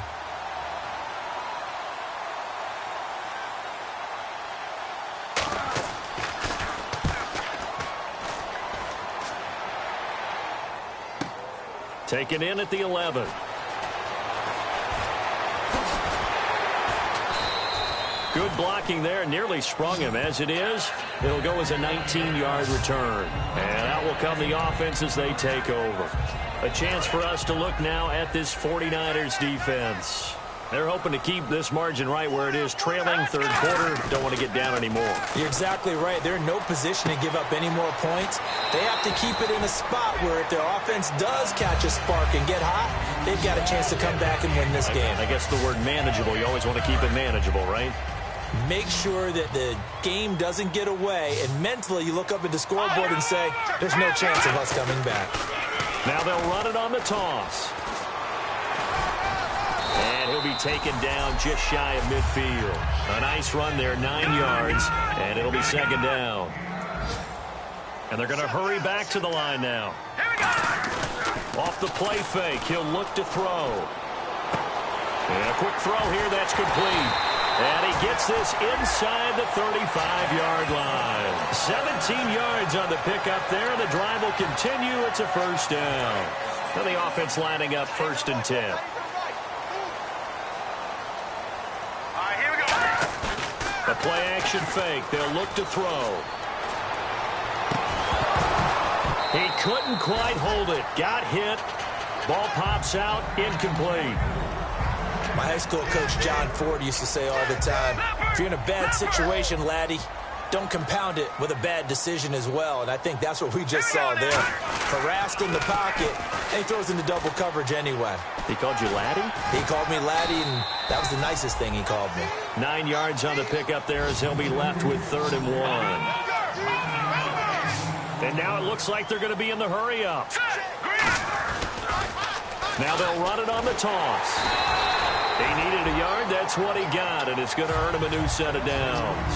Taken in at the 11. Good blocking there. Nearly sprung him. As it is, it'll go as a 19-yard return. And out will come the offense as they take over. A chance for us to look now at this 49ers defense. They're hoping to keep this margin right where it is, trailing 3rd quarter. Don't want to get down anymore. You're exactly right. They're in no position to give up any more points. They have to keep it in a spot where if their offense does catch a spark and get hot, they've got a chance to come back and win this game. I guess the word manageable, you always want to keep it manageable, right? Make sure that the game doesn't get away, and mentally you look up at the scoreboard and say, there's no chance of us coming back. Now they'll run it on the toss. And he'll be taken down just shy of midfield. A nice run there, 9 yards, and it'll be 2nd down. And they're going to hurry back to the line now. Off the play fake, he'll look to throw. And a quick throw here, that's complete. And he gets this inside the 35-yard line. 17 yards on the pickup there. The drive will continue. It's a 1st down. Now the offense lining up 1st and 10. A play-action fake. They'll look to throw. He couldn't quite hold it. Got hit. Ball pops out. Incomplete. My high school coach, John Ford, used to say all the time, if you're in a bad situation, laddie, don't compound it with a bad decision as well. And I think that's what we just saw there. Harassed in the pocket, and he throws into double coverage anyway. He called you laddie? He called me laddie, and that was the nicest thing he called me. 9 yards on the pickup there as he'll be left with 3rd and 1. And now it looks like they're going to be in the hurry-up. Now they'll run it on the toss. He needed a yard. That's what he got, and it's going to earn him a new set of downs.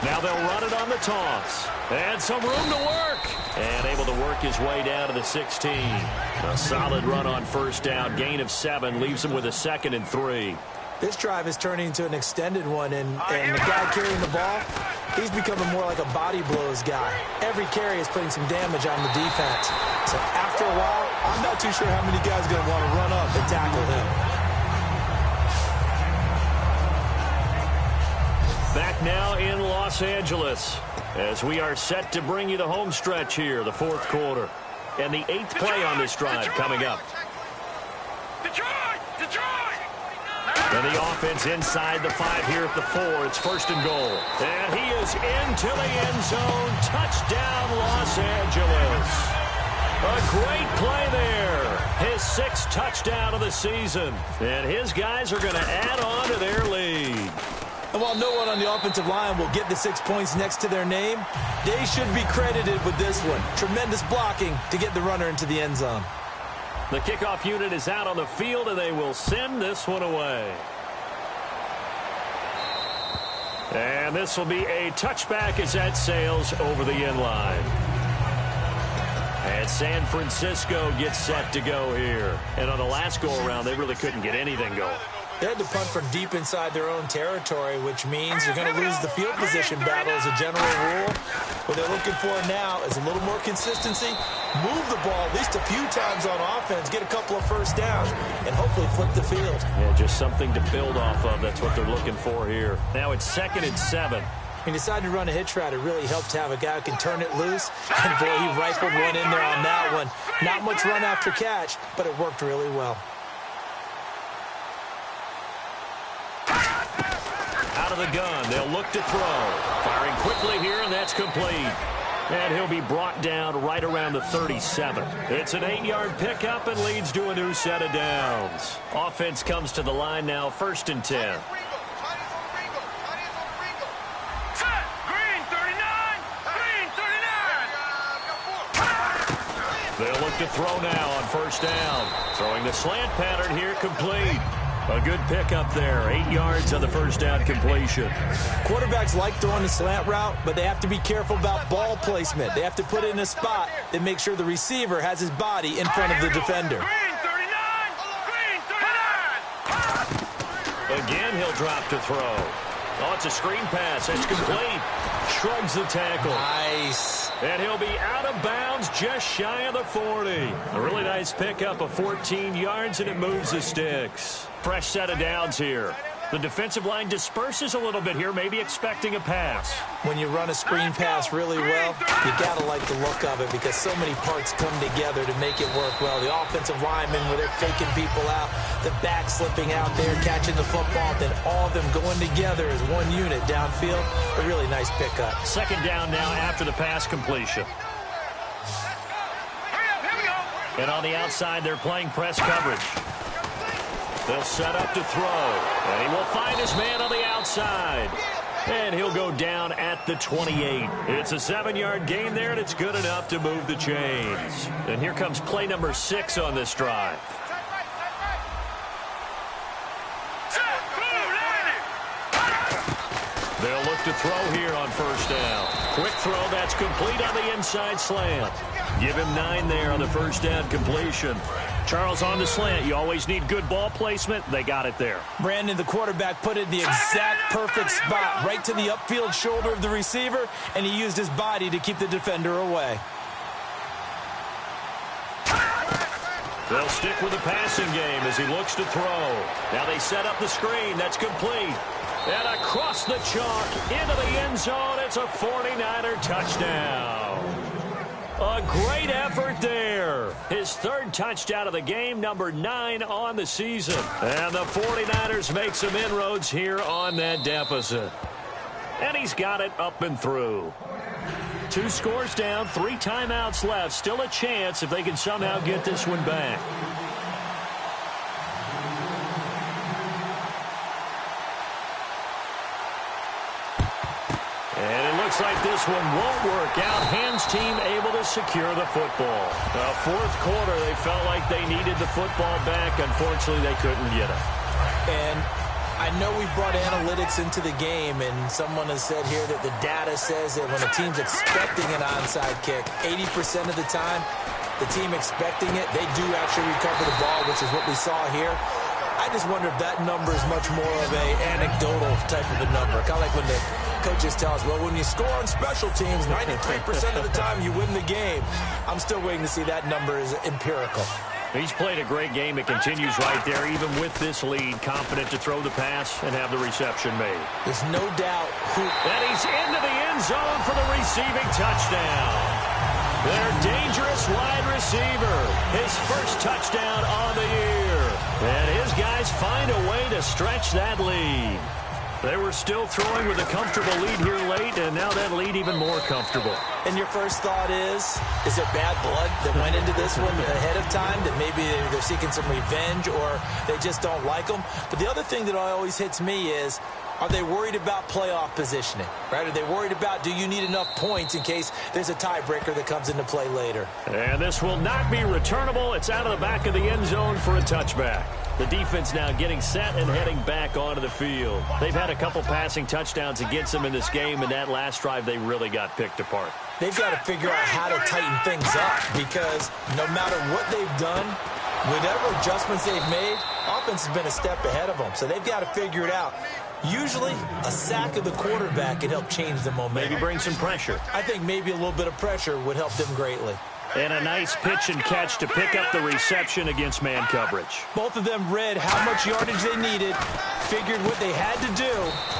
Now they'll run it on the toss. And some room to work. And able to work his way down to the 16. A solid run on 1st down. Gain of 7 leaves him with a 2nd and 3. This drive is turning into an extended one, and the guy carrying the ball, He's becoming more like a body blows guy. Every carry is putting some damage on the defense. So after a while, I'm not too sure how many guys are going to want to run up and tackle him. Back now in Los Angeles as we are set to bring you the home stretch here, the fourth quarter. And the 8th play on this drive coming up. And the offense inside the 5 here at the 4. It's 1st and goal. And he is into the end zone. Touchdown, Los Angeles. A great play there. His 6th touchdown of the season. And his guys are going to add on to their lead. And while no one on the offensive line will get the 6 points next to their name, they should be credited with this one. Tremendous blocking to get the runner into the end zone. The kickoff unit is out on the field, and they will send this one away. And this will be a touchback as that sails over the end line. And San Francisco gets set to go here. And on the last go-around, they really couldn't get anything going. They had to punt from deep inside their own territory, which means you're going to lose the field position battle as a general rule. What they're looking for now is a little more consistency, move the ball at least a few times on offense, get a couple of first downs, and hopefully flip the field. Yeah, just something to build off of. That's what they're looking for here. Now it's 2nd and 7. He decided to run a hitch route. It really helped to have a guy who can turn it loose. And boy, he rifled one in there on that one. Not much run after catch, but it worked really well. Out of the gun, they'll look to throw. Firing quickly here, and that's complete. And he'll be brought down right around the 37. It's an 8-yard pickup and leads to a new set of downs. Offense comes to the line now, 1st and 10. They'll look to throw now on 1st down. Throwing the slant pattern here, complete. A good pickup there. 8 yards on the 1st down completion. Quarterbacks like throwing the slant route, but they have to be careful about ball placement. They have to put it in a spot that makes sure the receiver has his body in front of the defender. Again, he'll drop to throw. Oh, it's a screen pass. That's complete. Shrugs the tackle. Nice. And he'll be out of bounds just shy of the 40. A really nice pickup of 14 yards, and it moves the sticks. Fresh set of downs here. The defensive line disperses a little bit here, maybe expecting a pass. When you run a screen pass really well, you got to like the look of it because so many parts come together to make it work well. The offensive linemen, where they're faking people out, the back slipping out there, catching the football, then all of them going together as one unit downfield. A really nice pickup. 2nd down now after the pass completion. And on the outside, they're playing press coverage. They'll set up to throw, and he will find his man on the outside. And he'll go down at the 28. It's a 7-yard gain there, and it's good enough to move the chains. And here comes play number 6 on this drive. They'll look to throw here on 1st down. Quick throw, that's complete on the inside slant. Give him 9 there on the 1st down completion. Charles, on the slant, you always need good ball placement. They got it there. Brandon, the quarterback, put it in the exact perfect spot, right to the upfield shoulder of the receiver, and he used his body to keep the defender away. They'll stick with the passing game as he looks to throw. Now they set up the screen. That's complete. And across the chalk into the end zone. It's a 49er touchdown. A great effort there. His 3rd touchdown of the game, number 9 on the season. And the 49ers make some inroads here on that deficit. And he's got it up and through. 2 scores down, 3 timeouts left. Still a chance if they can somehow get this one back. And it looks like this one won't work out. Hands team able to secure the football. 4th quarter, they felt like they needed the football back. Unfortunately, they couldn't get it. And I know we brought analytics into the game, and someone has said here that the data says that when a team's expecting an onside kick, 80% of the time, the team expecting it, they do actually recover the ball, which is what we saw here. I just wonder if that number is much more of a anecdotal type of a number. Kind of like when the coaches tell us, well, when you score on special teams, 93% of the time you win the game. I'm still waiting to see that number is empirical. He's played a great game. It continues right there, even with this lead, confident to throw the pass and have the reception made. There's no doubt who... And he's into the end zone for the receiving touchdown. Their dangerous wide receiver, his first touchdown on the year. And his guys find a way to stretch that lead. They were still throwing with a comfortable lead here late, and now that lead even more comfortable. And your first thought is there bad blood that went into this one ahead of time, that maybe they're seeking some revenge or they just don't like them? But the other thing that always hits me is, are they worried about playoff positioning, right? Are they worried about, do you need enough points in case there's a tiebreaker that comes into play later? And this will not be returnable. It's out of the back of the end zone for a touchback. The defense now getting set and heading back onto the field. They've had a couple passing touchdowns against them in this game, and that last drive they really got picked apart. They've got to figure out how to tighten things up, because no matter what they've done, whatever adjustments they've made, offense has been a step ahead of them. So they've got to figure it out. Usually, a sack of the quarterback can help change the momentum. Maybe bring some pressure. I think maybe a little bit of pressure would help them greatly. And a nice pitch and catch to pick up the reception against man coverage. Both of them read how much yardage they needed, figured what they had to do,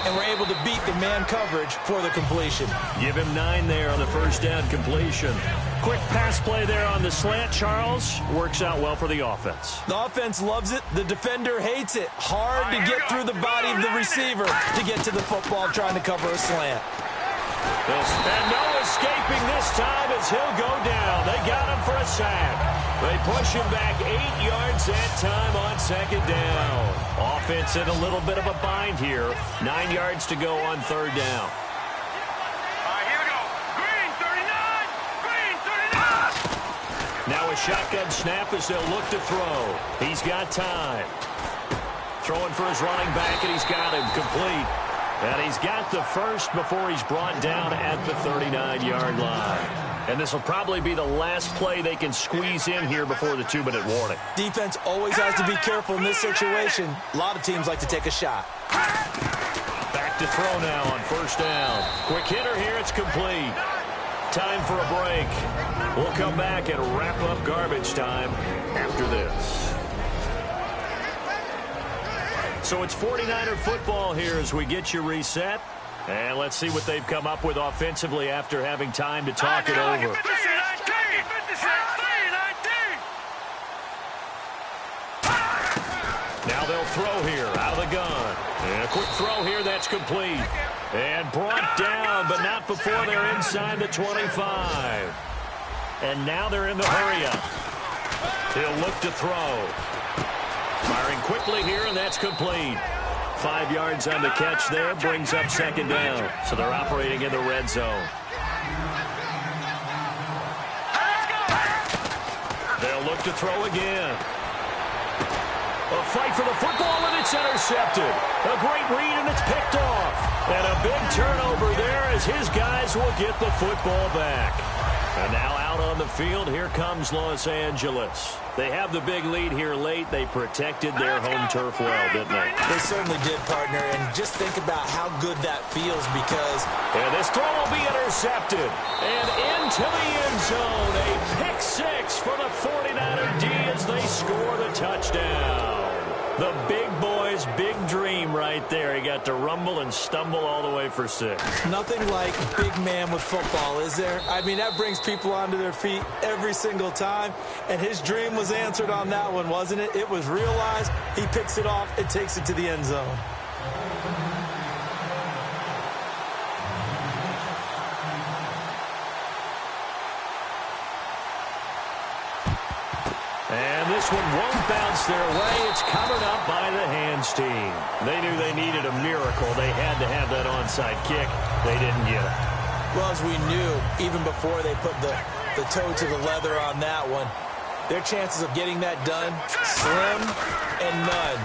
and were able to beat the man coverage for the completion. Give him 9 there on the first down completion. Quick pass play there on the slant, Charles. Works out well for the offense. The offense loves it. The defender hates it. Hard to get through the body of the receiver to get to the football trying to cover a slant. And no escaping this time as he'll go down. They got him for a sack. They push him back 8 yards that time on second down. Offense in a little bit of a bind here. 9 yards to go on third down. All right, here we go. Green 39. Green 39. Now a shotgun snap as they'll look to throw. He's got time. Throwing for his running back, and he's got him complete. And he's got the first before he's brought down at the 39-yard line. And this will probably be the last play they can squeeze in here before the 2-minute warning. Defense always has to be careful in this situation. A lot of teams like to take a shot. Back to throw now on first down. Quick hitter here, it's complete. Time for a break. We'll come back and wrap up garbage time after this. So it's 49er football here as we get you reset. And let's see what they've come up with offensively after having time to talk it over. Now they'll throw here out of the gun. And a quick throw here, that's complete. And brought down, but not before they're inside the 25. And now they're in the hurry-up. He'll look to throw. Firing quickly here, and that's complete. 5 yards on the catch there, brings up second down. So they're operating in the red zone. They'll look to throw again. A fight for the football, and it's intercepted. A great read, and it's picked off. And a big turnover there as his guys will get the football back. And now out on the field, here comes Los Angeles. They have the big lead here late. They protected their home turf well, didn't they? They certainly did, partner. And just think about how good that feels because... And this throw will be intercepted. And into the end zone. A pick six for the 49er D as they score the touchdown. The big boy's big dream right there. He got to rumble and stumble all the way for 6. Nothing like big man with football, is there? I mean, that brings people onto their feet every single time. And his dream was answered on that one, wasn't it? It was realized. He picks it off and takes it to the end zone. And this one won't bounce their way. It's covered up by the hands team. They knew they needed a miracle. They had to have that onside kick. They didn't get it. Well, as we knew, even before they put the toe to the leather on that one, their chances of getting that done, slim and none.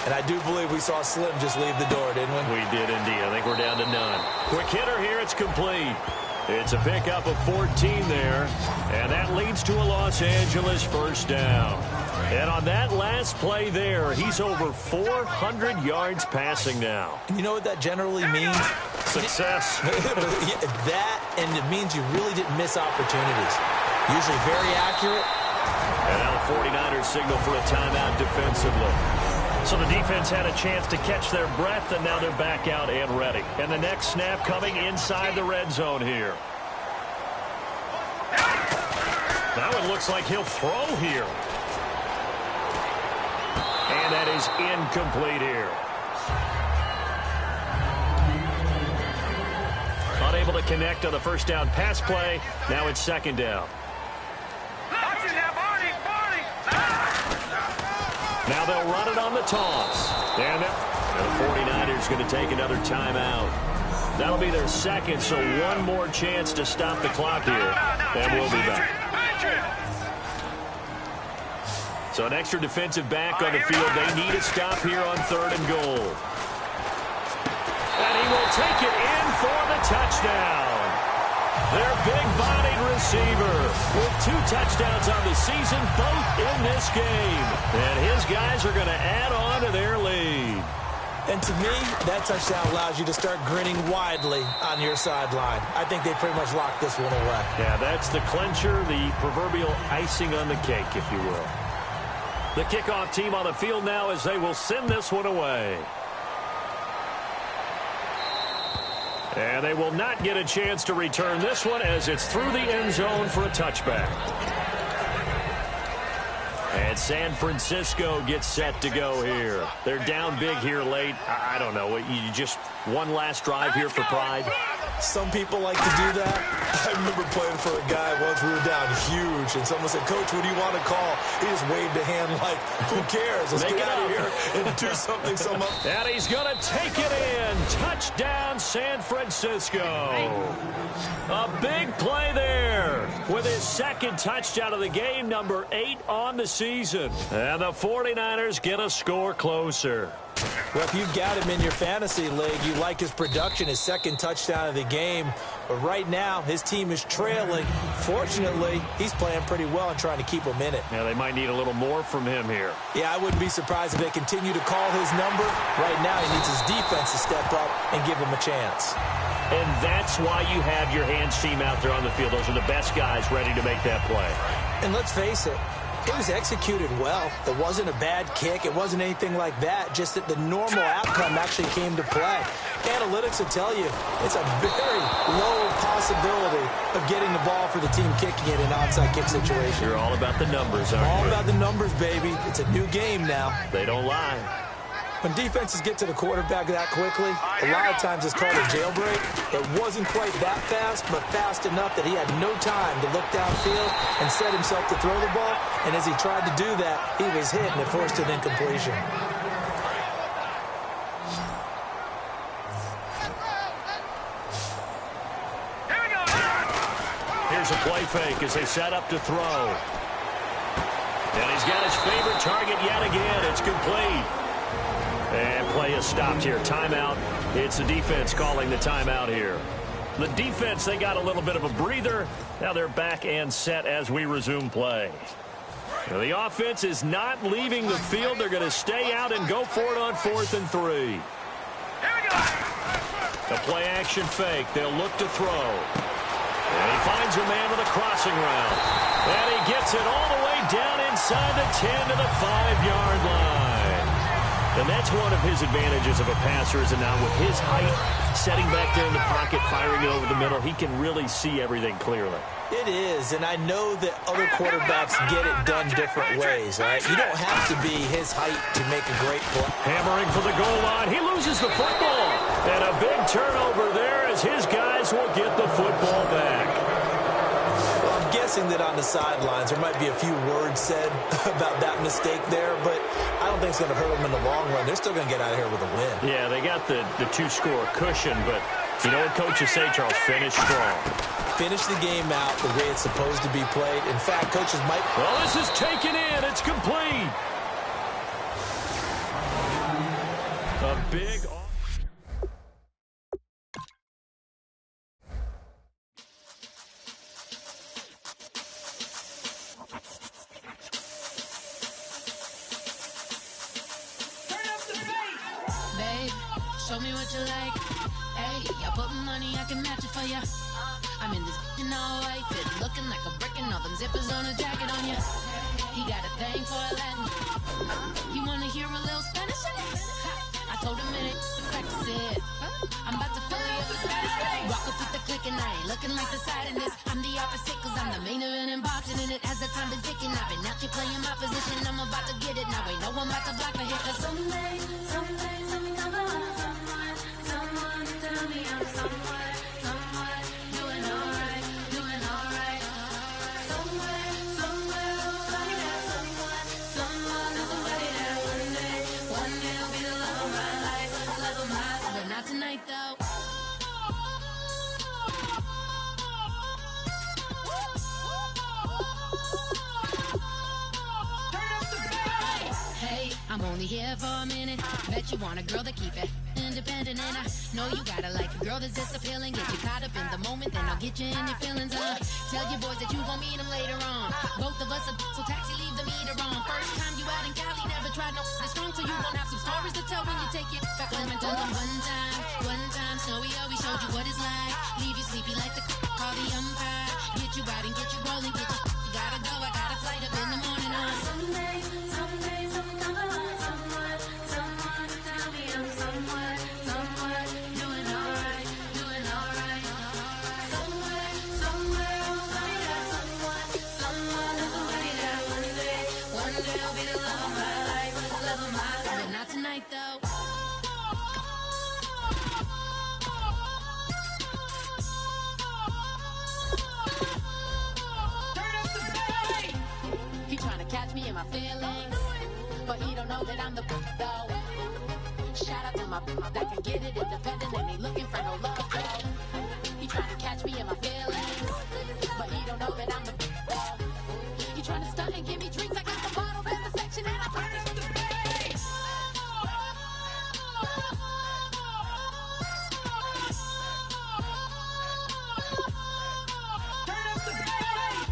And I do believe we saw Slim just leave the door, didn't we? We did indeed. I think we're down to none. Quick hitter here. It's complete. It's a pickup of 14 there, and that leads to a Los Angeles first down. And on that last play there, he's over 400 yards passing now. And you know what that generally means? Success. That, and it means you really didn't miss opportunities. Usually very accurate. And now the 49ers signal for a timeout defensively. So the defense had a chance to catch their breath, and now they're back out and ready. And the next snap coming inside the red zone here. That one looks like he'll throw here. And that is incomplete here. Unable to connect on the first down pass play. Now it's second down. Now they'll run it on the toss. And the 49ers going to take another timeout. That'll be their second, so one more chance to stop the clock here. And we'll be back. So an extra defensive back on the field. They need a stop here on 3rd and goal. And he will take it in for the touchdown. Their big-bodied receiver with 2 touchdowns on the season, both in this game. And his guys are going to add on to their lead. And to me, that touchdown allows you to start grinning widely on your sideline. I think they pretty much locked this one away. Yeah, that's the clincher, the proverbial icing on the cake, if you will. The kickoff team on the field now as they will send this one away. And they will not get a chance to return this one as it's through the end zone for a touchback. And San Francisco gets set to go here. They're down big here late. I don't know. You just one last drive here for pride. Some people like to do that. I remember playing for a guy once. We were down huge, and someone said, "Coach, what do you want to call?" He just waved a hand like, "Who cares? Let's get out of here and do something." And he's going to take it in. Touchdown, San Francisco. A big play there with his second touchdown of the game, number 8 on the season. And the 49ers get a score closer. Well, if you've got him in your fantasy league, you like his production, his second touchdown of the game. But right now, his team is trailing. Fortunately, he's playing pretty well and trying to keep them in it. Yeah, they might need a little more from him here. Yeah, I wouldn't be surprised if they continue to call his number. Right now, he needs his defense to step up and give him a chance. And that's why you have your hands team out there on the field. Those are the best guys ready to make that play. And let's face it, it was executed well. It wasn't a bad kick. It wasn't anything like that. Just that the normal outcome actually came to play. Analytics will tell you it's a very low possibility of getting the ball for the team kicking it in an onside kick situation. You're all about the numbers, aren't you? All about the numbers, baby. It's a new game now. They don't lie. When defenses get to the quarterback that quickly, a lot of times it's called a jailbreak. It wasn't quite that fast, but fast enough that he had no time to look downfield and set himself to throw the ball. And as he tried to do that, he was hit and it forced an incompletion. Here's a play fake as they set up to throw. And he's got his favorite target yet again. It's complete. And play is stopped here. Timeout. It's the defense calling the timeout here. The defense, they got a little bit of a breather. Now they're back and set as we resume play. Now the offense is not leaving the field. They're going to stay out and go for it on 4th and 3. The play action fake. They'll look to throw. And he finds a man with a crossing route. And he gets it all the way down inside the 10 to the 5-yard line. And that's one of his advantages of a passer is that now with his height, setting back there in the pocket, firing it over the middle, he can really see everything clearly. It is, and I know that other quarterbacks get it done different ways, all right? You don't have to be his height to make a great play. Hammering for the goal line. He loses the football. And a big turnover there as his guys will get the football back. Well, I'm guessing that on the sidelines there might be a few words said about that mistake there, but I don't think it's going to hurt them in the long run. They're still going to get out of here with a win. Yeah, they got the 2-score cushion, but you know what coaches say, Charles? Finish strong. Finish the game out the way it's supposed to be played. In fact, coaches might... Well, this is taken in. It's complete. A big... you like. Hey, I put money, I can match it for ya. I'm in this in all white fit, looking like a brick and all them zippers on a jacket on ya. He got a thing for Latin. You wanna hear a little Spanish? I told him it ain't practice it. I'm about to fill you up with Spanish. Walk up with the click and I ain't looking like the side in this. I'm the opposite cause I'm the main event in boxing and it has the time been ticking. I've been out here playing my position. I'm about to get it now. Ain't no one about to block the hit cause someday I'm gonna find someone to tell me I'm somewhere doing alright. Somewhere somebody that someone somebody that one day will be the love of my life, but not tonight though. Hey, I'm only here for a minute. Bet you want a girl to keep it independent, and I know you gotta like a girl that's this appealing. Get you caught up in the moment, then I'll get you in your feelings. Tell your boys that you gon' meet them later on. Both of us are so taxi, leave the meter on. First time you out in Cali, never tried no this strong, so you gon' have some stories to tell when you take it back home and tell them one time, Snowy always showed you what it's like. Leave you sleepy like the call the umpire. Get you out and get you rolling, get you gotta go. I got a flight up in the morning on someday, someone to tell me I'm somewhere doing alright. Somewhere somebody that somebody that one day will be the love of my life, but not tonight though. He tryna catch me in my feelings, but he don't know that I'm the though. Shout out to my that can get it independent and ain't looking for no love though. He tryna catch me in my feelings, but he don't know that I'm the though. He tryna stunt and give me drinks. I got the bottle in the section and I promise to the base. Turn up the bass.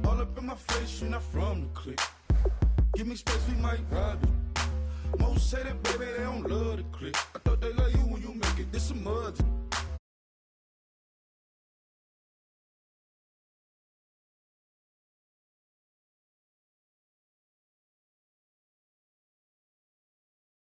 All up in my face, you're not from the clique. Give me space, we might rob it. Most say that, baby, they don't love the clique. I thought they love you when you make it. This some mud.